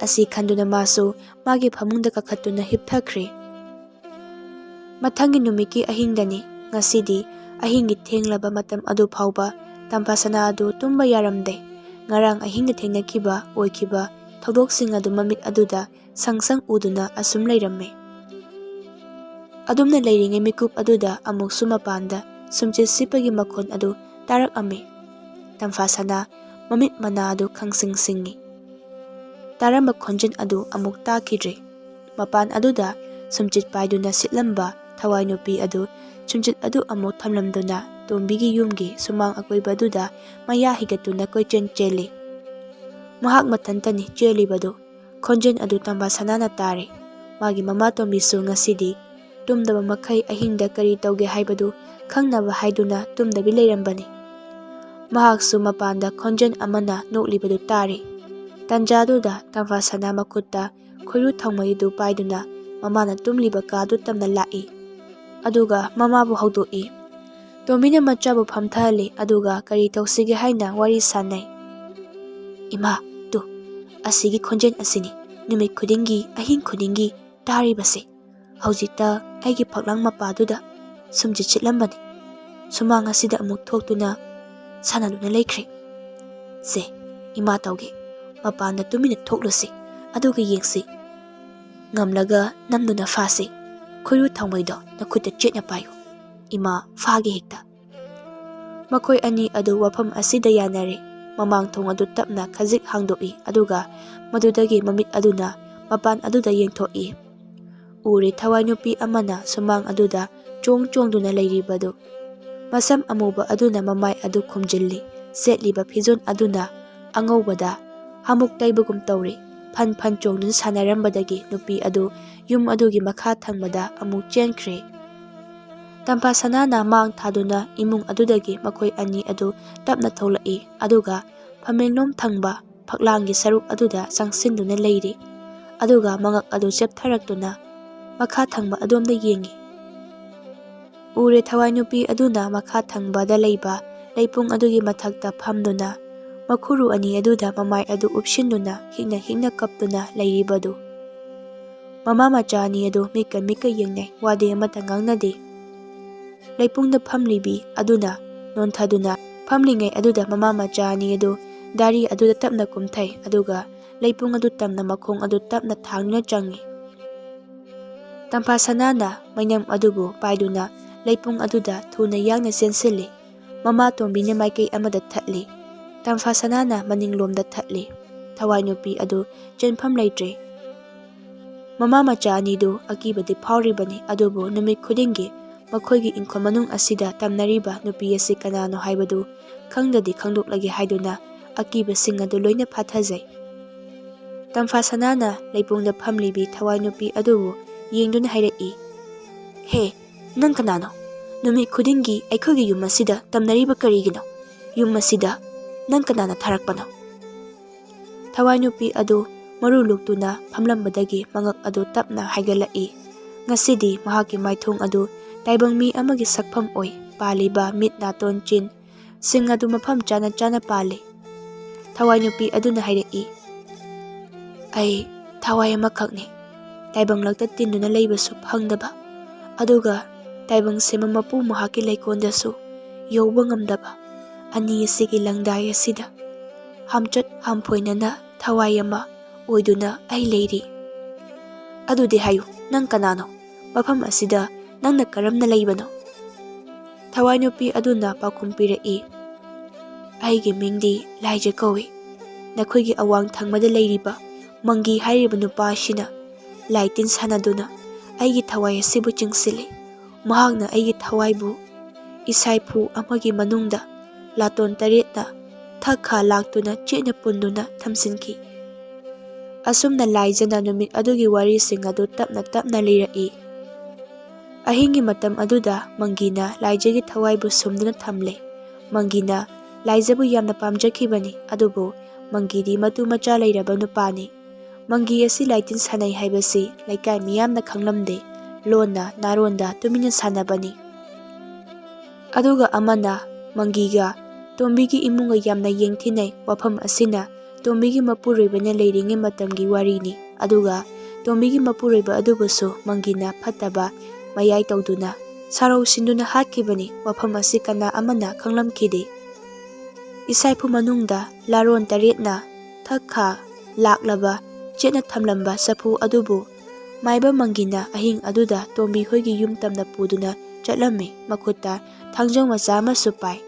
ꯑꯁꯤ ꯈꯟꯗꯨꯅ ꯃꯥꯁꯨ ꯃꯥꯒꯤ ꯐꯃꯨꯡꯗ ꯀꯥꯈꯠꯇꯨꯅ ꯍꯤꯞꯊꯈ꯭ꯔꯦ꯫ ꯃꯊꯪꯒꯤ ꯅꯨꯃꯤꯠꯀꯤ ꯑꯍꯤꯡꯗꯅꯤ꯫ ꯉꯁꯤꯗꯤ ꯑꯍꯤꯡꯒꯤ ꯊꯦꯡꯂꯕ ꯃꯇꯝ ꯑꯗꯨ ꯐꯥꯎꯕ ꯇꯝꯐꯥ ꯁꯅꯥ ꯑꯗꯨ ꯇꯨꯝꯕ ꯌꯥꯔꯝꯗꯦ꯫ ꯉꯔꯥꯡ ꯑꯍꯤꯡꯗ ꯊꯦꯡꯅꯈꯤꯕ ꯑꯣꯏꯈꯤꯕ ꯊꯧꯗꯣꯛꯁꯤꯡ ꯑꯗꯨ ꯃꯃꯤꯠ ꯑꯗꯨꯗ ꯁꯪ ꯎꯗꯨꯅ ꯑꯁꯨꯝ ꯂꯩꯔꯝꯃꯦ꯫ ꯑꯗꯨꯝꯅ ꯂꯩꯔꯤꯉꯩ ꯃꯤꯀꯨꯞ ꯑꯗꯨꯗ ꯑꯃꯨꯛꯁꯨ ꯃꯄꯥꯟꯗ ꯁꯨꯝꯆꯤꯠ ꯁꯤꯠꯄꯒꯤ ꯃꯈꯣꯟ ꯑꯗꯨ ꯇꯥꯔꯛꯑꯝꯃꯤ꯫ ꯇꯝꯐꯥ ꯁꯅꯥ ꯃꯃꯤꯠ ꯃꯅꯥ ꯑꯗꯨ ꯈꯪꯁꯤꯡ ꯁꯤꯡꯉꯤ꯫ ꯇꯥꯔꯝꯕ ꯈꯣꯟꯖꯦꯜ ꯑꯗꯨ ꯑꯃꯨꯛ ꯇꯥꯈꯤꯗ꯭ꯔꯦ꯫ ꯃꯄꯥꯟ ꯑꯗꯨꯗ ꯁꯨꯝꯆꯤꯠ ꯄꯥꯏꯗꯨꯅ ꯁꯤꯠꯂꯝꯕ ꯊꯋꯥꯏ ꯅꯨꯄꯤ ꯑꯗꯨ ꯁꯨꯝꯆꯤꯠ ꯑꯗꯨ ꯑꯃꯨꯛ ꯊꯝꯂꯝꯗꯨꯅ ꯇꯣꯝꯕꯤꯒꯤ ꯌꯨꯝꯒꯤ ꯁꯨꯃꯥꯡ ꯑꯀꯣꯏꯕ ꯑꯗꯨꯗ ꯃꯌꯥ ꯍꯤꯒꯠꯇꯨꯅ ꯀꯣꯏꯆꯦꯟ ꯆꯦꯜꯂꯤ꯫ ꯃꯍꯥꯛ ꯃꯊꯟꯇꯅꯤ ꯆꯦꯜꯂꯤꯕꯗꯨ꯫ ꯈꯣꯟꯖꯦꯜ ꯑꯗꯨ ꯇꯝꯐꯥ ꯁꯅꯥꯅ ꯇꯥꯔꯦ꯫ ꯃꯥꯒꯤ ꯃꯃꯥ ꯇꯣꯝꯕꯤꯁꯨ ꯉꯁꯤꯗꯤ ꯇꯨꯝꯗꯕ ꯃꯈꯩ ꯑꯍꯤꯡꯗ ꯀꯔꯤ ꯇꯧꯒꯦ ꯍꯥꯏꯕꯗꯨ ꯈꯪꯅꯕ ꯍꯥꯏꯗꯨꯅ ꯇꯨꯝꯗꯕꯤ ꯂꯩꯔꯝꯕꯅꯤ꯫ ꯃꯍꯥꯛꯁꯨ ꯃꯄꯥꯟꯗ ꯈꯣꯟꯖꯦꯜ ꯑꯃꯅ ꯅꯣꯛꯂꯤꯕꯗꯨ ꯇꯥꯔꯤ꯫ ꯇꯟꯖꯥꯗꯨꯗ ꯇꯝꯐꯥ ꯁꯅꯥ ꯃꯈꯨꯠꯇ ꯈꯣꯏꯔꯨ ꯊꯥꯎꯃꯩꯗꯨ ꯄꯥꯏꯗꯨꯅ ꯃꯃꯥꯅ ꯇꯨꯝꯂꯤꯕ ꯀꯥꯗꯨ ꯇꯝꯅ ꯂꯥꯛꯏ꯫ ꯑꯗꯨꯒ ꯃꯃꯥꯕꯨ ꯍꯧꯗꯣꯛꯏ꯫ ꯇꯣꯝꯕꯤꯅ ꯃꯆꯥꯕꯨ ꯐꯝꯊꯍꯜꯂꯤ꯫ ꯑꯗꯨꯒ ꯀꯔꯤ ꯇꯧꯁꯤꯒꯦ ꯍꯥꯏꯅ ꯋꯥꯔꯤ ꯁꯥꯟꯅꯩ꯫ ꯏꯃꯥ, ꯇꯨ ꯑꯁꯤꯒꯤ ꯈꯣꯟꯖꯦꯜ ꯑꯁꯤꯅꯤ ꯅꯨꯃꯤꯠ ꯈꯨꯗꯤꯡꯒꯤ ꯑꯍꯤꯡ ꯈꯨꯗꯤꯡꯒꯤ ꯇꯥꯔꯤꯕꯁꯦ꯫ ꯍꯧꯖꯤꯛꯇ ꯑꯩꯒꯤ ꯐꯛꯂꯥꯡ ꯃꯄꯥꯗꯨꯗ ꯁꯨꯝꯆꯤꯠ ꯁꯤꯠꯂꯝꯕꯅꯤ꯫ ꯁꯨꯃꯥꯡ ꯑꯁꯤꯗ ꯑꯃꯨꯛ ꯊꯣꯛꯇꯨꯅ ꯁꯥꯟꯅꯗꯨꯅ ꯂꯩꯈ꯭ꯔꯦ꯫ ꯁꯦ ꯏꯃꯥ ꯇꯧꯒꯦ, ꯃꯄꯥꯟꯗ ꯇꯨꯃꯤꯟꯅ ꯊꯣꯛꯂꯨꯁꯤ, ꯑꯗꯨꯒ ꯌꯦꯡꯁꯤ꯫ ꯉꯝꯂꯒ ꯅꯝꯗꯨꯅ ꯐꯥꯁꯤ꯫ ꯈꯣꯏꯔꯨ ꯊꯥꯎꯃꯩꯗꯣ ꯅꯈꯨꯠꯇ ꯆꯦꯠꯅ ꯄꯥꯏꯌꯨ, ꯏꯃꯥ ꯐꯥꯒꯦ ꯍꯦꯛꯇ꯫ ꯃꯈꯣꯏ ꯑꯅꯤ ꯑꯗꯨ ꯋꯥꯐꯝ ꯑꯁꯤꯗ ꯌꯥꯅꯔꯦ꯫ ꯃꯃꯥꯡ ꯊꯣꯡ ꯑꯗꯨ ꯇꯞꯅ ꯈꯖꯤꯛ ꯍꯥꯡꯗꯣꯛꯏ꯫ ꯑꯗꯨꯒ ꯃꯗꯨꯗꯒꯤ ꯃꯃꯤꯠ ꯑꯗꯨꯅ ꯃꯄꯥꯟ ꯑꯗꯨꯗ ꯌꯦꯡꯊꯣꯛꯏ꯫ ꯎꯔꯦ ꯊꯋꯥꯏ ꯅꯨꯄꯤ ꯑꯃꯅ ꯁꯨꯃꯥꯡ ꯑꯗꯨꯗ ꯆꯣꯡꯗꯨꯅ ꯂꯩꯔꯤꯕꯗꯨ꯫ ꯃꯁꯝ ꯑꯃꯨꯕ ꯑꯗꯨꯅ ꯃꯃꯥꯏ ꯑꯗꯨ ꯈꯨꯝꯖꯤꯜꯂꯤ꯫ ꯁꯦꯠꯂꯤꯕ ꯐꯤꯖꯣꯜ ꯑꯗꯨꯅ ꯑꯉꯧꯕꯗ ꯑꯃꯨꯛ ꯇꯩꯕꯒꯨꯝ ꯇꯧꯔꯤ꯫ ꯐꯟ ꯆꯣꯡꯗꯨꯅ ꯁꯥꯟꯅꯔꯝꯕꯗꯒꯤ ꯅꯨꯄꯤ ꯑꯗꯨ ꯌꯨꯝ ꯑꯗꯨꯒꯤ ꯃꯈꯥ ꯊꯪꯕꯗ ꯑꯃꯨꯛ ꯆꯦꯟꯈ꯭ꯔꯦ꯫ ꯇꯝꯐꯥ ꯁꯅꯥꯅ ꯃꯥꯡ ꯊꯥꯗꯨꯅ ꯏꯃꯨꯡ ꯑꯗꯨꯗꯒꯤ ꯃꯈꯣꯏ ꯑꯅꯤ ꯑꯗꯨ ꯇꯞꯅ ꯊꯣꯛꯂꯛꯏ꯫ ꯑꯗꯨꯒ ꯐꯝꯃꯦꯟꯂꯣꯝ ꯊꯪꯕ ꯐꯛꯂꯥꯡꯒꯤ ꯁꯔꯨꯛ ꯑꯗꯨꯗ ꯆꯪꯁꯤꯟꯗꯨꯅ ꯂꯩꯔꯤ꯫ ꯑꯗꯨꯒ ꯃꯉꯛ ꯑꯗꯨ ꯆꯦꯞꯊꯔꯛꯇꯨꯅ ꯃꯈꯥ ꯊꯪꯕ ꯑꯗꯣꯝꯗ ꯌꯦꯡꯉꯤ꯫ ꯎꯔꯦ ꯊꯋꯥꯏ ꯅꯨꯄꯤ ꯑꯗꯨꯅ ꯃꯈꯥ ꯊꯪꯕꯗ ꯂꯩꯕ ꯂꯩꯄꯨꯡ ꯑꯗꯨꯒꯤ ꯃꯊꯛꯇ ꯐꯝꯗꯨꯅ ꯃꯈꯨꯔꯨ ꯑꯅꯤ ꯑꯗꯨꯗ ꯃꯃꯥꯏ ꯑꯗꯨ ꯎꯞꯁꯤꯟꯗꯨꯅ ꯍꯤꯛꯅ ꯀꯞꯇꯨꯅ ꯂꯩꯔꯤꯕꯗꯨ꯫ ꯃꯃꯥ ꯃꯆꯥ ꯑꯅꯤ ꯑꯗꯨ ꯃꯤꯠꯀ ꯌꯦꯡꯅꯩ, ꯋꯥꯗꯤ ꯑꯃꯠꯇ ꯉꯥꯡꯅꯗꯦ꯫ ꯂꯩꯄꯨꯡꯗ ꯐꯝꯂꯤꯕꯤ ꯑꯗꯨꯅ ꯅꯣꯟꯊꯗꯨꯅ ꯐꯝꯂꯤꯉꯩ ꯑꯗꯨꯗ ꯃꯃꯥ ꯃꯆꯥ ꯑꯅꯤ ꯑꯗꯨ ꯗꯥꯔꯤ ꯑꯗꯨꯗ ꯇꯞꯅ ꯀꯨꯝꯊꯩ꯫ ꯑꯗꯨꯒ ꯂꯩꯄꯨꯡ ꯑꯗꯨ ꯇꯝꯅ ꯃꯈꯣꯡ ꯑꯗꯨ ꯇꯞꯅ ꯊꯥꯡꯗꯨꯅ ꯆꯪꯉꯤ꯫ ꯇꯝꯐꯥ ꯁꯅꯥꯅ ꯃꯩꯅꯝ ꯑꯗꯨꯕꯨ ꯄꯥꯏꯗꯨꯅ ꯂꯩꯄꯨꯡ ꯑꯗꯨꯗ ꯊꯨꯅ ꯌꯥꯡꯅ ꯆꯦꯟꯁꯤꯜꯂꯤ꯫ ꯃꯃꯥ ꯇꯣꯝꯕꯤꯅ ꯃꯥꯏꯀꯩ ꯑꯃꯗ ꯊꯠꯂꯤ꯫ ꯇꯝꯐꯥ ꯁꯅꯥꯅ ꯃꯅꯤꯡꯂꯣꯝꯗ ꯊꯠꯂꯤ꯫ ꯊꯋꯥꯏ ꯅꯨꯄꯤ ꯑꯗꯨ ꯆꯦꯟꯐꯝ ꯂꯩꯇ꯭ꯔꯦ꯫ ꯃꯃꯥ ꯃꯆꯥ ꯑꯅꯤꯗꯨ ꯑꯀꯤꯕꯗꯤ ꯐꯥꯎꯔꯤꯕꯅꯤ꯫ ꯑꯗꯨꯕꯨ ꯅꯨꯃꯤꯠ ꯈꯨꯗꯤꯡꯒꯤ ꯃꯈꯣꯏꯒꯤ ꯏꯪꯈꯣꯜ ꯃꯅꯨꯡ ꯑꯁꯤꯗ ꯇꯝꯅꯔꯤꯕ ꯅꯨꯄꯤ ꯑꯁꯤ ꯀꯅꯥꯅꯣ ꯍꯥꯏꯕꯗꯨ ꯈꯪꯗꯗꯤ ꯈꯪꯗꯣꯛꯂꯒꯦ ꯍꯥꯏꯗꯨꯅ ꯑꯀꯤꯕꯁꯤꯡ ꯑꯗꯨ ꯂꯣꯏꯅ ꯐꯥꯊꯖꯩ꯫ ꯇꯝꯐꯥ ꯁꯅꯥꯅ ꯂꯩꯄꯨꯡꯗ ꯐꯝꯂꯤꯕꯤ ꯊꯋꯥꯏ ꯅꯨꯄꯤ ꯑꯗꯨꯕꯨ ꯌꯦꯡꯗꯨꯅ ꯍꯥꯏꯔꯛꯏ, ꯍꯦ, ꯅꯪ ꯀꯅꯥꯅꯣ? ꯅꯨꯃꯤꯠ ꯈꯨꯗꯤꯡꯒꯤ ꯑꯩꯈꯣꯏꯒꯤ ꯌꯨꯝ ꯑꯁꯤꯗ ꯇꯝꯅꯔꯤꯕ ꯀꯔꯤꯒꯤꯅꯣ? ꯌꯨꯝ ꯑꯁꯤꯗ ꯅꯪ ꯀꯅꯥꯅ ꯊꯥꯔꯛꯄꯅꯣ? ꯊꯋꯥꯏ ꯅꯨꯄꯤ ꯑꯗꯨ ꯃꯔꯨ ꯂꯨꯛꯇꯨꯅ ꯐꯝꯂꯝꯕꯗꯒꯤ ꯃꯉꯛ ꯑꯗꯨ ꯇꯞꯅ ꯍꯥꯏꯒꯠꯂꯛꯏ꯫ ꯉꯁꯤꯗꯤ ꯃꯍꯥꯛꯀꯤ ꯃꯥꯏꯊꯣꯡ ꯑꯗꯨ ꯇꯥꯏꯕꯪ ꯃꯤ ꯑꯃꯒꯤ ꯁꯛꯐꯝ ꯑꯣꯏ꯫ ꯄꯥꯜꯂꯤꯕ ꯃꯤꯠ ꯅꯥꯇꯣꯟ ꯆꯤꯟ ꯁꯤꯡ ꯑꯗꯨ ꯃꯐꯝ ꯆꯥꯅ ꯆꯥꯅ ꯄꯥꯜꯂꯤ꯫ ꯊꯋꯥꯏ ꯅꯨꯄꯤ ꯑꯗꯨꯅ ꯍꯥꯏꯔꯛꯏ, "ꯑꯩ ꯊꯋꯥꯏ ꯑꯃꯈꯛꯅꯤ, ꯇꯥꯏꯕꯪꯂꯛꯇ ꯇꯤꯟꯗꯨꯅ ꯂꯩꯕꯁꯨ ꯐꯪꯗꯕ, ꯑꯗꯨꯒ ꯇꯥꯏꯕꯪ ꯁꯦꯝꯕ ꯃꯄꯨ ꯃꯍꯥꯛꯀꯤ ꯂꯩꯀꯣꯜꯗꯁꯨ ꯌꯧꯕ ꯉꯝꯗꯕ ꯑꯅꯤ ꯑꯁꯤꯒꯤ ꯂꯪꯗꯥꯏ ꯑꯁꯤꯗ ꯍꯥꯝꯆꯠ ꯍꯥꯝꯐꯣꯏꯅꯅ ꯊꯋꯥꯏ ꯑꯃ ꯑꯣꯏꯗꯨꯅ ꯑꯩ ꯂꯩꯔꯤ꯫ ꯑꯗꯨꯗꯤ ꯍꯥꯏꯌꯨ, ꯅꯪ ꯀꯅꯥꯅꯣ? ꯃꯐꯝ ꯑꯁꯤꯗ ꯅꯪꯅ ꯀꯔꯝꯅ ꯂꯩꯕꯅꯣ?" ꯊꯋꯥꯏ ꯅꯨꯄꯤ ꯑꯗꯨꯅ ꯄꯥꯎꯈꯨꯝ ꯄꯤꯔꯛꯏ, "ꯑꯩꯒꯤ ꯃꯤꯡꯗꯤ ꯂꯥꯏꯖ ꯀꯧꯏ꯫ ꯅꯈꯣꯏꯒꯤ ꯑꯋꯥꯡ ꯊꯪꯕꯗ ꯂꯩꯔꯤꯕ ꯃꯪꯒꯤ ꯍꯥꯏꯔꯤꯕ ꯅꯨꯄꯥ ꯑꯁꯤꯅ ꯂꯥꯏ ꯇꯤꯟ ꯁꯥꯟꯅꯗꯨꯅ ꯑꯩꯒꯤ ꯊꯋꯥꯏ ꯑꯁꯤꯕꯨ ꯆꯤꯡꯁꯤꯜꯂꯤ꯫ ꯃꯍꯥꯛꯅ ꯑꯩꯒꯤ ꯊꯋꯥꯏꯕꯨ ꯏꯁꯥꯏꯐꯨ ꯑꯃꯒꯤ ꯃꯅꯨꯡꯗ ꯂꯥꯇꯣꯟ 8ꯅ ꯊꯛ ꯈꯥ ꯂꯥꯛꯇꯨꯅ ꯆꯦꯠꯅ ꯄꯨꯟꯗꯨꯅ ꯊꯝꯖꯤꯟꯈꯤ." ꯑꯁꯨꯝꯅ ꯂꯥꯏꯖꯅ ꯅꯨꯃꯤꯠ ꯑꯗꯨꯒꯤ ꯋꯥꯔꯤꯁꯤꯡ ꯑꯗꯨ ꯇꯞꯅ ꯇꯞꯅ ꯂꯤꯔꯛꯏ꯫ ꯑꯍꯤꯡꯒꯤ ꯃꯇꯝ ꯑꯗꯨꯗ ꯃꯪꯒꯤꯅ ꯂꯥꯏꯖꯒꯤ ꯊꯋꯥꯏꯕꯨ ꯁꯨꯝꯗꯨꯅ ꯊꯝꯂꯦ꯫ ꯃꯪꯒꯤꯅ ꯂꯥꯏꯖꯕꯨ ꯌꯥꯝꯅ ꯄꯥꯝꯖꯈꯤꯕꯅꯤ, ꯑꯗꯨꯕꯨ ꯃꯪꯒꯤꯗꯤ ꯃꯇꯨ ꯃꯆꯥ ꯂꯩꯔꯕ ꯅꯨꯄꯥꯅꯤ꯫ ꯃꯪꯒꯤ ꯑꯁꯤ ꯂꯥꯏꯇꯤꯟ ꯁꯥꯟꯅꯩ ꯍꯥꯏꯕꯁꯤ ꯂꯩꯀꯥꯏ ꯃꯤꯌꯥꯝꯅ ꯈꯪꯂꯝꯗꯦ, ꯂꯣꯟꯅ ꯅꯥꯔꯣꯟꯗ ꯇꯨꯃꯤꯟꯅ ꯁꯥꯟꯅꯕꯅꯤ꯫ ꯑꯗꯨꯒ ꯑꯃꯅ ꯃꯪꯒꯤꯒ ꯇꯣꯝꯕꯤꯒꯤ ꯏꯃꯨꯡꯒ ꯌꯥꯝꯅ ꯌꯦꯡꯊꯤꯅꯩ꯫ ꯋꯥꯐꯝ ꯑꯁꯤꯅ ꯇꯣꯝꯕꯤꯒꯤ ꯃꯄꯨꯔꯣꯏꯕꯅ ꯂꯩꯔꯤꯉꯩ ꯃꯇꯝꯒꯤ ꯋꯥꯔꯤꯅꯤ, ꯑꯗꯨꯒ ꯇꯣꯝꯕꯤꯒꯤ ꯃꯄꯨꯔꯣꯏꯕ ꯑꯗꯨꯕꯨꯁꯨ ꯃꯪꯒꯤꯅ ꯐꯠꯇꯕ ꯃꯌꯥꯏ ꯇꯧꯗꯨꯅ ꯁꯥꯔꯧ ꯁꯤꯟꯗꯨꯅ ꯍꯥꯠꯈꯤꯕꯅꯤ꯫ ꯋꯥꯐꯝ ꯑꯁꯤ ꯀꯅꯥ ꯑꯃꯅ ꯈꯪꯂꯝꯈꯤꯗꯦ꯫ ꯏꯁꯥꯏꯐꯨ ꯃꯅꯨꯡꯗ ꯂꯥꯔꯣꯟ 8ꯅ ꯊꯛ ꯈꯥ ꯂꯥꯛꯂꯕ ꯆꯦꯠꯅ ꯊꯝꯂꯝꯕ ꯆꯐꯨ ꯑꯗꯨꯕꯨ ꯃꯥꯏꯕ ꯃꯪꯒꯤꯅ ꯑꯍꯤꯡ ꯑꯗꯨꯗ ꯇꯣꯝꯕꯤ ꯍꯣꯏꯒꯤ ꯌꯨꯝ ꯇꯝꯅ ꯄꯨꯗꯨꯅ ꯆꯠꯂꯝꯃꯤ꯫ ꯃꯈꯨꯠꯇ ꯊꯥꯡꯖꯧ ꯃꯆꯥ ꯑꯃꯁꯨ ꯄꯥꯏ꯫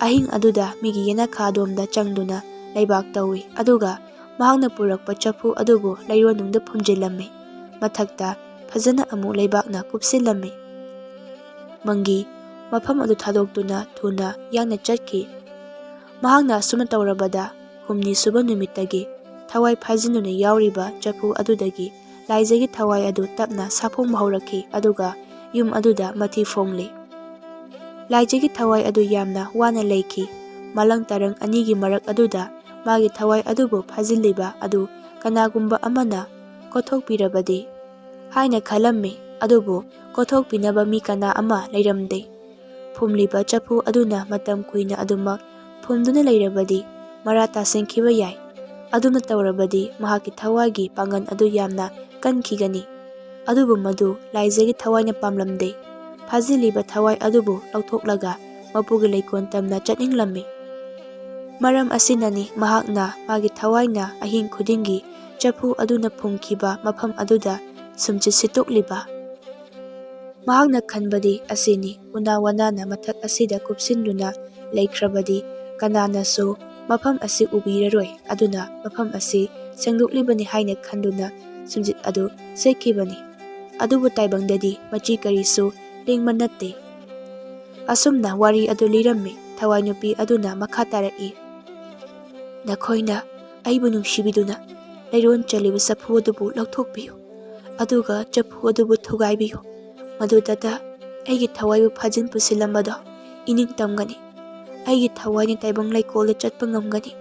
ꯑꯍꯤꯡ ꯑꯗꯨꯗ ꯃꯤꯒꯤ ꯌꯦꯅꯈꯥꯗꯣꯝꯗ ꯆꯪꯗꯨꯅ ꯂꯩꯕꯥꯛ ꯇꯧꯏ, ꯑꯗꯨꯒ ꯃꯍꯥꯛꯅ ꯄꯨꯔꯛꯄ ꯆꯐꯨ ꯑꯗꯨꯕꯨ ꯂꯩꯔꯣꯟꯅꯨꯡꯗ ꯐꯨꯝꯖꯤꯜꯂꯝꯃꯤ꯫ ꯃꯊꯛꯇ ꯐꯖꯅ ꯑꯃꯨꯛ ꯂꯩꯕꯥꯛꯅ ꯀꯨꯞꯁꯤꯜꯂꯝꯃꯤ꯫ ꯃꯪꯒꯤ ꯃꯐꯝ ꯑꯗꯨ ꯊꯥꯗꯣꯛꯇꯨꯅ ꯊꯨꯅ ꯌꯥꯡꯅ ꯆꯠꯈꯤ꯫ ꯃꯍꯥꯛꯅ ꯑꯁꯨꯝꯅ ꯇꯧꯔꯕꯗ 8ꯅꯤ ꯁꯨꯕ ꯅꯨꯃꯤꯠꯇꯒꯤ ꯊꯋꯥꯏ ꯐꯥꯖꯤꯟꯗꯨꯅ ꯌꯥꯎꯔꯤꯕ ꯆꯐꯨ ꯑꯗꯨꯗꯒꯤ ꯂꯥꯏꯖꯒꯤ ꯊꯋꯥꯏ ꯑꯗꯨ ꯇꯞꯅ ꯁꯥꯐꯣꯡꯕ ꯍꯧꯔꯛꯈꯤ, ꯑꯗꯨꯒ ꯌꯨꯝ ꯑꯗꯨꯗ ꯃꯊꯤ ꯐꯣꯡꯂꯤ꯫ ꯂꯥꯏꯖꯒꯤ ꯊꯋꯥꯏ ꯑꯗꯨ ꯌꯥꯝꯅ ꯋꯥꯅ ꯂꯩꯈꯤ꯫ ꯃꯥꯂꯪ ꯇꯔꯪ ꯑꯅꯤꯒꯤ ꯃꯔꯛ ꯑꯗꯨꯗ ꯃꯥꯒꯤ ꯊꯋꯥꯏ ꯑꯗꯨꯕꯨ ꯐꯥꯖꯤꯜꯂꯤꯕ ꯑꯗꯨ ꯀꯅꯥꯒꯨꯝꯕ ꯑꯃꯅ ꯀꯣꯠꯊꯣꯛꯄꯤꯔꯕꯗꯤ ꯍꯥꯏꯅ ꯈꯜꯂꯝꯃꯤ, ꯑꯗꯨꯕꯨ ꯀꯣꯠꯊꯣꯛꯄꯤꯅꯕ ꯃꯤ ꯀꯅꯥ ꯑꯃ ꯂꯩꯔꯝꯗꯦ꯫ ꯐꯨꯝꯂꯤꯕ ꯆꯐꯨ ꯑꯗꯨꯅ ꯃꯇꯝ ꯀꯨꯏꯅ ꯑꯗꯨꯃꯛ ꯐꯨꯝꯗꯨꯅ ꯂꯩꯔꯕꯗꯤ ꯃꯔꯥ ꯇꯥꯁꯤꯟꯈꯤꯕ ꯌꯥꯏ꯫ ꯑꯗꯨꯝꯅ ꯇꯧꯔꯕꯗꯤ ꯃꯍꯥꯛꯀꯤ ꯊꯋꯥꯏꯒꯤ ꯄꯥꯡꯒꯜ ꯑꯗꯨ ꯌꯥꯝꯅ ꯀꯟꯈꯤꯒꯅꯤ, ꯑꯗꯨꯕꯨ ꯃꯗꯨ ꯂꯥꯏꯖꯒꯤ ꯊꯋꯥꯏꯅ ꯄꯥꯝꯂꯝꯗꯦ꯫ ꯐꯥꯖꯤꯜꯂꯤꯕ ꯊꯋꯥꯏ ꯑꯗꯨꯕꯨ ꯂꯧꯊꯣꯛꯂꯒ ꯃꯄꯨꯒꯤ ꯂꯩꯀꯣꯜ ꯇꯝꯅ ꯆꯠꯅꯤꯡꯂꯝꯃꯤ꯫ ꯃꯔꯝ ꯑꯁꯤꯅꯅꯤ ꯃꯍꯥꯛꯅ ꯃꯥꯒꯤ ꯊꯋꯥꯏꯅ ꯑꯍꯤꯡ ꯈꯨꯗꯤꯡꯒꯤ ꯆꯐꯨ ꯑꯗꯨꯅ ꯐꯨꯝꯈꯤꯕ ꯃꯐꯝ ꯑꯗꯨꯗ ꯁꯨꯝꯆꯤꯠ ꯁꯤꯠꯇꯣꯛꯂꯤꯕ꯫ ꯃꯍꯥꯛꯅ ꯈꯟꯕꯗꯤ ꯑꯁꯤꯅꯤ, ꯎꯅꯥ ꯋꯥꯅꯥꯅ ꯃꯊꯛ ꯑꯁꯤꯗ ꯀꯨꯞꯁꯤꯟꯗꯨꯅ ꯂꯩꯈ꯭ꯔꯕꯗꯤ ꯀꯅꯥꯅꯁꯨ ꯃꯐꯝ ꯑꯁꯤ ꯎꯕꯤꯔꯔꯣꯏ, ꯑꯗꯨꯅ ꯃꯐꯝ ꯑꯁꯤ ꯁꯦꯡꯗꯣꯛꯂꯤꯕꯅꯤ ꯍꯥꯏꯅ ꯈꯟꯗꯨꯅ ꯁꯨꯝꯆꯤꯠ ꯑꯗꯨ ꯁꯤꯠꯈꯤꯕꯅꯤ꯫ ꯑꯗꯨꯕꯨ ꯇꯥꯏꯕꯪꯗꯗꯤ ꯃꯆꯤ ꯀꯔꯤꯁꯨ ꯂꯦꯡꯕ ꯅꯠꯇꯦ꯫ ꯑꯁꯨꯝꯅ ꯋꯥꯔꯤ ꯑꯗꯨ ꯂꯤꯔꯝꯃꯤ꯫ ꯊꯋꯥꯏ ꯅꯨꯄꯤ ꯑꯗꯨꯅ ꯃꯈꯥ ꯇꯥꯔꯛꯏ, "ꯅꯈꯣꯏꯅ ꯑꯩꯕꯨ ꯅꯨꯡꯁꯤꯕꯤꯗꯨꯅ ꯂꯩꯔꯣꯟ ꯆꯜꯂꯤꯕ ꯆꯐꯨ ꯑꯗꯨꯕꯨ ꯂꯧꯊꯣꯛꯄꯤꯌꯨ, ꯑꯗꯨꯒ ꯆꯐꯨ ꯑꯗꯨꯕꯨ ꯊꯨꯒꯥꯏꯕꯤꯌꯨ꯫ ꯃꯗꯨꯗꯇ ꯑꯩꯒꯤ ꯊꯋꯥꯏꯕꯨ ꯐꯥꯖꯤꯟ ꯄꯨꯁꯤꯜꯂꯝꯕꯗꯣ ꯏꯅꯤꯡꯇꯝꯒꯅꯤ꯫ ꯑꯩꯒꯤ ꯊꯋꯥꯏꯅ ꯇꯥꯏꯕꯪ ꯂꯩꯀꯣꯜꯗ ꯆꯠꯄ ꯉꯝꯒꯅꯤ."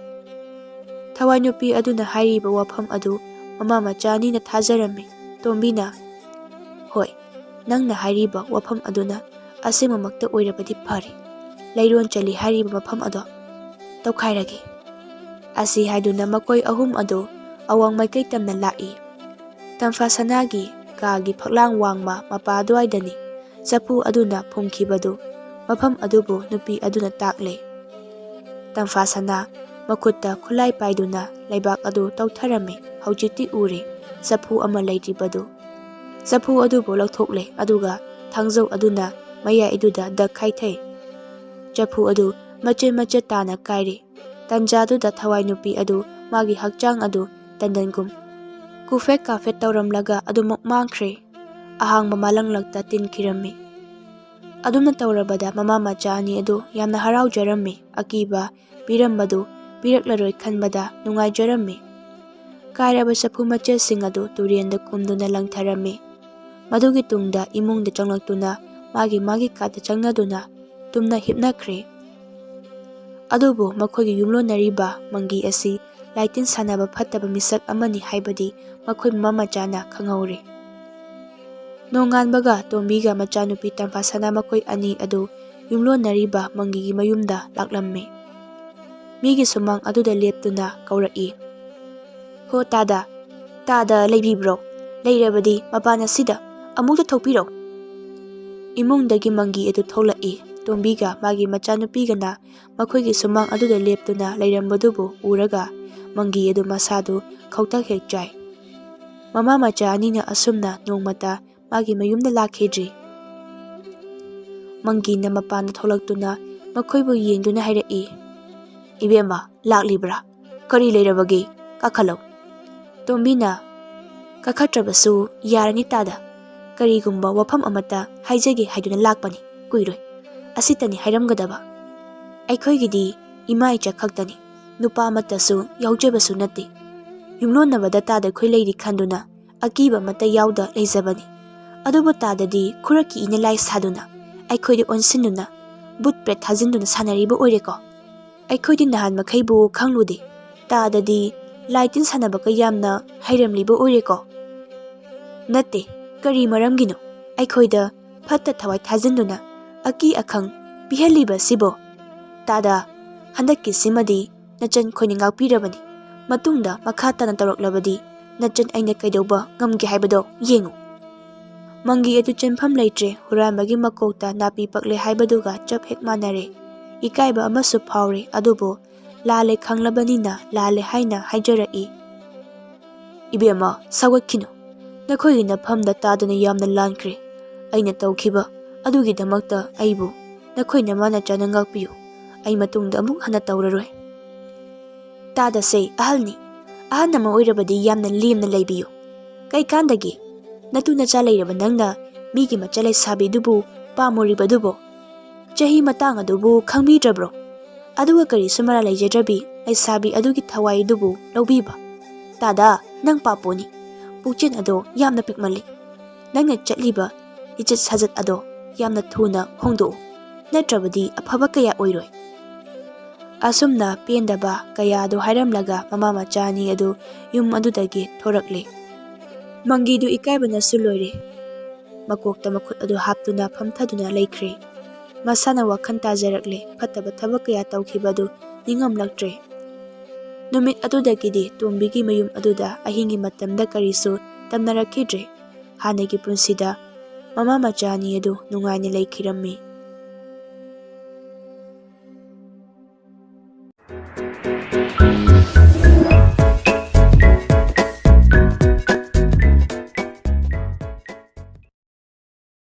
ꯊꯋꯥꯏ ꯅꯨꯄꯤ ꯑꯗꯨꯅ ꯍꯥꯏꯔꯤꯕ ꯋꯥꯐꯝ ꯑꯗꯨ ꯃꯃꯥ ꯃꯆꯥ ꯑꯅꯤꯅ ꯊꯥꯖꯔꯝꯃꯤ꯫ ꯇꯣꯝꯕꯤꯅ, "ꯍꯣꯏ, ꯅꯪꯅ ꯍꯥꯏꯔꯤꯕ ꯋꯥꯐꯝ ꯑꯗꯨꯅ ꯑꯁꯦꯡꯕꯃꯛꯇ ꯑꯣꯏꯔꯕꯗꯤ ꯐꯔꯦ꯫ ꯂꯩꯔꯣꯟ ꯆꯜꯂꯤ ꯍꯥꯏꯔꯤꯕ ꯃꯐꯝ ꯑꯗꯣ ꯇꯧꯈꯥꯏꯔꯒꯦ." ꯑꯁꯤ ꯍꯥꯏꯗꯨꯅ ꯃꯈꯣꯏ ꯑꯍꯨꯝ ꯑꯗꯨ ꯑꯋꯥꯡ ꯃꯥꯏꯀꯩ ꯇꯝꯅ ꯂꯥꯛꯏ꯫ ꯇꯝꯐꯥ ꯁꯅꯥꯒꯤ ꯀꯥꯒꯤ ꯐꯛꯂꯥꯡ ꯋꯥꯡꯃ ꯃꯄꯥ ꯑꯗꯨꯋꯥꯏꯗꯅꯤ ꯆꯐꯨ ꯑꯗꯨꯅ ꯐꯨꯝꯈꯤꯕꯗꯨ꯫ ꯃꯐꯝ ꯑꯗꯨꯕꯨ ꯅꯨꯄꯤ ꯑꯗꯨꯅ ꯇꯥꯛꯂꯦ꯫ ꯇꯝꯐꯥ ꯁꯅꯥ ꯃꯈꯨꯠꯇ ꯈꯨꯠꯂꯥꯏ ꯄꯥꯏꯗꯨꯅ ꯂꯩꯕꯥꯛ ꯑꯗꯨ ꯇꯧꯊꯔꯝꯃꯤ꯫ ꯍꯧꯖꯤꯛꯇꯤ ꯎꯔꯦ ꯆꯐꯨ ꯑꯃ ꯂꯩꯔꯤꯕꯗꯨ꯫ ꯆꯐꯨ ꯑꯗꯨꯕꯨ ꯂꯧꯊꯣꯛꯂꯦ, ꯑꯗꯨꯒ ꯊꯥꯡꯖꯧ ꯑꯗꯨꯅ ꯃꯌꯥꯏ ꯑꯗꯨꯗ ꯗꯛ ꯈꯥꯏꯊꯩ꯫ ꯆꯐꯨ ꯑꯗꯨ ꯃꯆꯦꯠ ꯃꯆꯦꯠ ꯇꯥꯅ ꯀꯥꯏꯔꯦ꯫ ꯇꯟꯖꯥꯗꯨꯗ ꯊꯋꯥꯏ ꯅꯨꯄꯤ ꯑꯗꯨ ꯃꯥꯒꯤ ꯍꯛꯆꯥꯡ ꯑꯗꯨ ꯇꯟꯗꯟꯒꯨꯝ ꯀꯨꯐꯦꯠ ꯀꯥꯐꯦꯠ ꯇꯧꯔꯝꯂꯒ ꯑꯗꯨꯃꯛ ꯃꯥꯡꯈ꯭ꯔꯦ꯫ ꯑꯍꯥꯡꯕ ꯃꯥꯂꯪꯂꯛꯇ ꯇꯤꯟꯈꯤꯔꯝꯃꯤ꯫ ꯑꯗꯨꯝꯅ ꯇꯧꯔꯕꯗ ꯃꯃꯥ ꯃꯆꯥ ꯑꯅꯤ ꯑꯗꯨ ꯌꯥꯝꯅ ꯍꯔꯥꯎꯖꯔꯝꯃꯤ꯫ ꯑꯀꯤꯕ ꯄꯤꯔꯝꯕꯗꯨ ꯄꯤꯔꯛꯂꯔꯣꯏ ꯈꯟꯕꯗ ꯅꯨꯡꯉꯥꯏꯖꯔꯝꯃꯤ꯫ ꯀꯥꯏꯔꯕ ꯆꯐꯨ ꯃꯆꯦꯠꯁꯤꯡ ꯑꯗꯨ ꯇꯨꯔꯦꯟꯗ ꯀꯨꯝꯗꯨꯅ ꯂꯪꯊꯔꯝꯃꯤ꯫ ꯃꯗꯨꯒꯤ ꯇꯨꯡꯗ ꯏꯃꯨꯡꯗ ꯆꯪꯂꯛꯇꯨꯅ ꯃꯥꯒꯤ ꯀꯥꯗ ꯆꯪꯅꯗꯨꯅ ꯇꯨꯝꯅ ꯍꯤꯞꯅꯈ꯭ꯔꯦ꯫ ꯑꯗꯨꯕꯨ ꯃꯈꯣꯏꯒꯤ ꯌꯨꯝꯂꯣꯟꯅꯔꯤꯕ ꯃꯪꯒꯤ ꯑꯁꯤ ꯂꯥꯏꯇꯤꯟ ꯁꯥꯟꯅꯕ ꯐꯠꯇꯕ ꯃꯤꯁꯛ ꯑꯃꯅꯤ ꯍꯥꯏꯕꯗꯤ ꯃꯈꯣꯏ ꯃꯃꯥ ꯃꯆꯥꯅ ꯈꯪꯍꯧꯔꯦ꯫ ꯅꯣꯡꯉꯥꯟꯕꯒ ꯇꯣꯝꯕꯤꯒ ꯃꯆꯥꯅꯨꯄꯤ ꯇꯝꯐꯥ ꯁꯅꯥ ꯃꯈꯣꯏ ꯑꯅꯤ ꯑꯗꯨ ꯌꯨꯝꯂꯣꯟꯅꯔꯤꯕ ꯃꯪꯒꯤꯒꯤ ꯃꯌꯨꯝꯗ ꯂꯥꯛꯂꯝꯃꯤ꯫ ꯃꯤꯒꯤ ꯁꯨꯃꯥꯡ ꯑꯗꯨꯗ ꯂꯦꯞꯇꯨꯅ ꯀꯧꯔꯛꯏ, "ꯍꯣ ꯇꯥꯗ, ꯇꯥꯗ ꯂꯩꯕꯤꯕ꯭ꯔꯣ? ꯂꯩꯔꯕꯗꯤ ꯃꯄꯥꯟ ꯑꯁꯤꯗ ꯑꯃꯨꯛꯇ ꯊꯣꯛꯄꯤꯔꯣ!" ꯏꯃꯨꯡꯗꯒꯤ ꯃꯪꯒꯤ ꯑꯗꯨ ꯊꯣꯛꯂꯛꯏ꯫ ꯇꯣꯝꯕꯤꯒ ꯃꯥꯒꯤ ꯃꯆꯥꯅꯨꯄꯤꯒꯅ ꯃꯈꯣꯏꯒꯤ ꯁꯨꯃꯥꯡ ꯑꯗꯨꯗ ꯂꯦꯞꯇꯨꯅ ꯂꯩꯔꯝꯕꯗꯨꯕꯨ ꯎꯔꯒ ꯃꯪꯒꯤ ꯑꯗꯨ ꯃꯁꯥꯗꯨ ꯈꯧꯇꯛ ꯍꯦꯛ ꯆꯥꯏ꯫ ꯃꯃꯥ ꯃꯆꯥ ꯑꯅꯤꯅ ꯑꯁꯨꯝꯅ ꯅꯣꯡꯃꯇ ꯃꯥꯒꯤ ꯃꯌꯨꯝꯗ ꯂꯥꯛꯈꯤꯗ꯭ꯔꯤ꯫ ꯃꯪꯒꯤꯅ ꯃꯄꯥꯟꯗ ꯊꯣꯛꯂꯛꯇꯨꯅ ꯃꯈꯣꯏꯕꯨ ꯌꯦꯡꯗꯨꯅ ꯍꯥꯏꯔꯛꯏ, "ꯏꯕꯦꯝꯃ, ꯂꯥꯛꯂꯤꯕ꯭ꯔꯥ? ꯀꯔꯤ ꯂꯩꯔꯕꯒꯦ? ꯀꯥꯈꯠꯂꯣ." ꯇꯣꯝꯕꯤꯅ, "ꯀꯥꯈꯠꯇ꯭ꯔꯕꯁꯨ ꯌꯥꯔꯅꯤ ꯇꯥꯗ, ꯀꯔꯤꯒꯨꯝꯕ ꯋꯥꯐꯝ ꯑꯃꯠꯇ ꯍꯥꯏꯖꯒꯦ ꯍꯥꯏꯗꯨꯅ ꯂꯥꯛꯄꯅꯤ, ꯀꯨꯏꯔꯣꯏ, ꯑꯁꯤꯇꯅꯤ ꯍꯥꯏꯔꯝꯒꯗꯕ꯫ ꯑꯩꯈꯣꯏꯒꯤꯗꯤ ꯏꯃꯥ ꯏꯆꯥ ꯈꯛꯇꯅꯤ, ꯅꯨꯄꯥ ꯑꯃꯠꯇꯁꯨ ꯌꯥꯎꯖꯕꯁꯨ ꯅꯠꯇꯦ꯫ ꯌꯨꯝꯂꯣꯟꯅꯕꯗ ꯇꯥꯗꯈꯣꯏ ꯂꯩꯔꯤ ꯈꯟꯗꯨꯅ ꯑꯀꯤꯕ ꯑꯃꯠꯇ ꯌꯥꯎꯗ ꯂꯩꯖꯕꯅꯤ꯫ ꯑꯗꯨꯕꯨ ꯇꯥꯗꯗꯤ ꯈꯨꯔꯛꯀꯤ ꯏꯅ ꯂꯥꯏ ꯁꯥꯗꯨꯅ ꯑꯩꯈꯣꯏꯗ ꯑꯣꯟꯁꯤꯟꯗꯨꯅ ꯕꯨꯠ ꯄ꯭ꯔꯦꯠ ꯊꯥꯖꯤꯟꯗꯨꯅ ꯁꯥꯟꯅꯔꯤꯕ ꯑꯣꯏꯔꯦꯀꯣ? ꯑꯩꯈꯣꯏꯗꯤ ꯅꯍꯥꯟ ꯃꯈꯩꯕꯨ ꯈꯪꯂꯨꯗꯦ, ꯇꯥꯗꯗꯤ ꯂꯥꯏ ꯇꯤꯟ ꯁꯥꯟꯅꯕꯒ ꯌꯥꯝꯅ ꯍꯩꯔꯝꯂꯤꯕ ꯑꯣꯏꯔꯦꯀꯣ? ꯅꯠꯇꯦ, ꯀꯔꯤ ꯃꯔꯝꯒꯤꯅꯣ ꯑꯩꯈꯣꯏꯗ ꯐꯠꯇ ꯊꯋꯥꯏ ꯊꯥꯖꯤꯟꯗꯨꯅ ꯑꯀꯤ ꯑꯈꯪ ꯄꯤꯍꯜꯂꯤꯕꯁꯤꯕꯣ? ꯇꯥꯗ, ꯍꯟꯗꯛꯀꯤꯁꯤꯃꯗꯤ ꯅꯆꯟ ꯈꯣꯏꯅ ꯉꯥꯛꯄꯤꯔꯕꯅꯤ, ꯃꯇꯨꯡꯗ ꯃꯈꯥ ꯇꯥꯅ ꯇꯧꯔꯛꯂꯕꯗꯤ ꯅꯆꯟ ꯑꯩꯅ ꯀꯩꯗꯧꯕ ꯉꯝꯒꯦ ꯍꯥꯏꯕꯗꯣ ꯌꯦꯡꯉꯨ." ꯃꯪꯒꯤ ꯑꯗꯨ ꯆꯦꯟꯐꯝ ꯂꯩꯇ꯭ꯔꯦ꯫ ꯍꯨꯔꯥꯟꯕꯒꯤ ꯃꯀꯣꯛꯇ ꯅꯥꯄꯤ ꯄꯛꯂꯦ ꯍꯥꯏꯕꯗꯨꯒ ꯆꯞ ꯍꯦꯛ ꯃꯥꯟꯅꯔꯦ꯫ ꯏꯀꯥꯏꯕ ꯑꯃꯁꯨ ꯐꯥꯎꯔꯦ, ꯑꯗꯨꯕꯨ ꯂꯥꯜꯂꯦ ꯈꯪꯂꯕꯅꯤꯅ ꯂꯥꯜꯂꯦ ꯍꯥꯏꯅ ꯍꯥꯏꯖꯔꯛꯏ꯫ "ꯏꯕꯦꯝꯃ, ꯁꯥꯎꯒꯠꯈꯤꯅꯨ, ꯅꯈꯣꯏꯒꯤ ꯅꯐꯝꯗ ꯇꯥꯗꯅ ꯌꯥꯝꯅ ꯂꯥꯟꯈ꯭ꯔꯦ꯫ ꯑꯩꯅ ꯇꯧꯈꯤꯕ ꯑꯗꯨꯒꯤꯗꯃꯛꯇ ꯑꯩꯕꯨ ꯅꯈꯣꯏ ꯅꯃꯥꯅꯆꯥꯅ ꯉꯥꯛꯄꯤꯌꯨ꯫ ꯑꯩ ꯃꯇꯨꯡꯗ ꯑꯃꯨꯛ ꯍꯟꯅ ꯇꯧꯔꯔꯣꯏ꯫ ꯇꯥꯗꯁꯦ ꯑꯍꯜꯅꯤ, ꯑꯍꯜ ꯑꯃ ꯑꯣꯏꯔꯕꯗꯤ ꯌꯥꯝꯅ ꯂꯦꯝꯅ ꯂꯩꯕꯤꯌꯨ꯫ ꯀꯩꯀꯥꯟꯗꯒꯦ? ꯅꯇꯨ ꯅꯆꯥ ꯂꯩꯔꯕ ꯅꯪꯅ ꯃꯤꯒꯤ ꯃꯆꯥ ꯂꯩꯁꯥꯕꯤꯗꯨꯕꯨ ꯄꯥꯝꯃꯨꯔꯤꯕꯗꯨꯕꯣ? ꯆꯍꯤ ꯃꯇꯥꯡ ꯑꯗꯨꯕꯨ ꯈꯪꯕꯤꯗ꯭ꯔꯕ꯭ꯔꯣ? ꯑꯗꯨꯒ ꯀꯔꯤꯁꯨ ꯃꯔꯥ ꯂꯩꯖꯗ꯭ꯔꯕꯤ ꯂꯩꯁꯥꯕꯤ ꯑꯗꯨꯒꯤ ꯊꯋꯥꯏꯗꯨꯕꯨ ꯂꯧꯕꯤꯕ? ꯇꯥꯗ, ꯅꯪ ꯄꯥꯄꯨꯅꯤ, ꯄꯨꯛꯆꯦꯜ ꯑꯗꯣ ꯌꯥꯝꯅ ꯄꯤꯛꯃꯜꯂꯤ꯫ ꯅꯪꯅ ꯆꯠꯂꯤꯕ ꯂꯤꯆꯠ ꯁꯥꯖꯠ ꯑꯗꯣ ꯌꯥꯝꯅ ꯊꯨꯅ ꯍꯣꯡꯗꯣꯛꯎ, ꯅꯠꯇ꯭ꯔꯕꯗꯤ ꯑꯐꯕ ꯀꯌꯥ ꯑꯣꯏꯔꯣꯏ." ꯑꯁꯨꯝꯅ ꯄꯦꯟꯗꯕ ꯀꯌꯥꯗꯨ ꯍꯥꯏꯔꯝꯂꯒ ꯃꯃꯥ ꯃꯆꯥ ꯑꯅꯤ ꯑꯗꯨ ꯌꯨꯝ ꯑꯗꯨꯗꯒꯤ ꯊꯣꯔꯛꯂꯦ꯫ ꯃꯪꯒꯤꯗꯨ ꯏꯀꯥꯏꯕꯅꯁꯨ ꯂꯣꯏꯔꯦ꯫ ꯃꯀꯣꯛꯇ ꯃꯈꯨꯠ ꯑꯗꯨ ꯍꯥꯞꯇꯨꯅ ꯐꯝꯊꯗꯨꯅ ꯂꯩꯈ꯭ꯔꯦ꯫ ꯃꯁꯥꯅ ꯋꯥꯈꯜ ꯇꯥꯖꯔꯛꯂꯦ, ꯐꯠꯇꯕ ꯊꯕꯛ ꯀꯌꯥ ꯇꯧꯈꯤꯕꯗꯨ ꯅꯤꯡꯉꯝꯂꯛꯇ꯭ꯔꯦ꯫ ꯅꯨꯃꯤꯠ ꯑꯗꯨꯗꯒꯤꯗꯤ ꯇꯣꯝꯕꯤꯒꯤ ꯃꯌꯨꯝ ꯑꯗꯨꯗ ꯑꯍꯤꯡꯒꯤ ꯃꯇꯝꯗ ꯀꯔꯤꯁꯨ ꯇꯝꯅꯔꯛꯈꯤꯗ꯭ꯔꯦ꯫ ꯍꯥꯟꯅꯒꯤ ꯄꯨꯟꯁꯤꯗ ꯃꯃꯥ ꯃꯆꯥ ꯑꯅꯤ ꯑꯗꯨ ꯅꯨꯡꯉꯥꯏꯅ ꯂꯩꯈꯤꯔꯝꯃꯤ꯫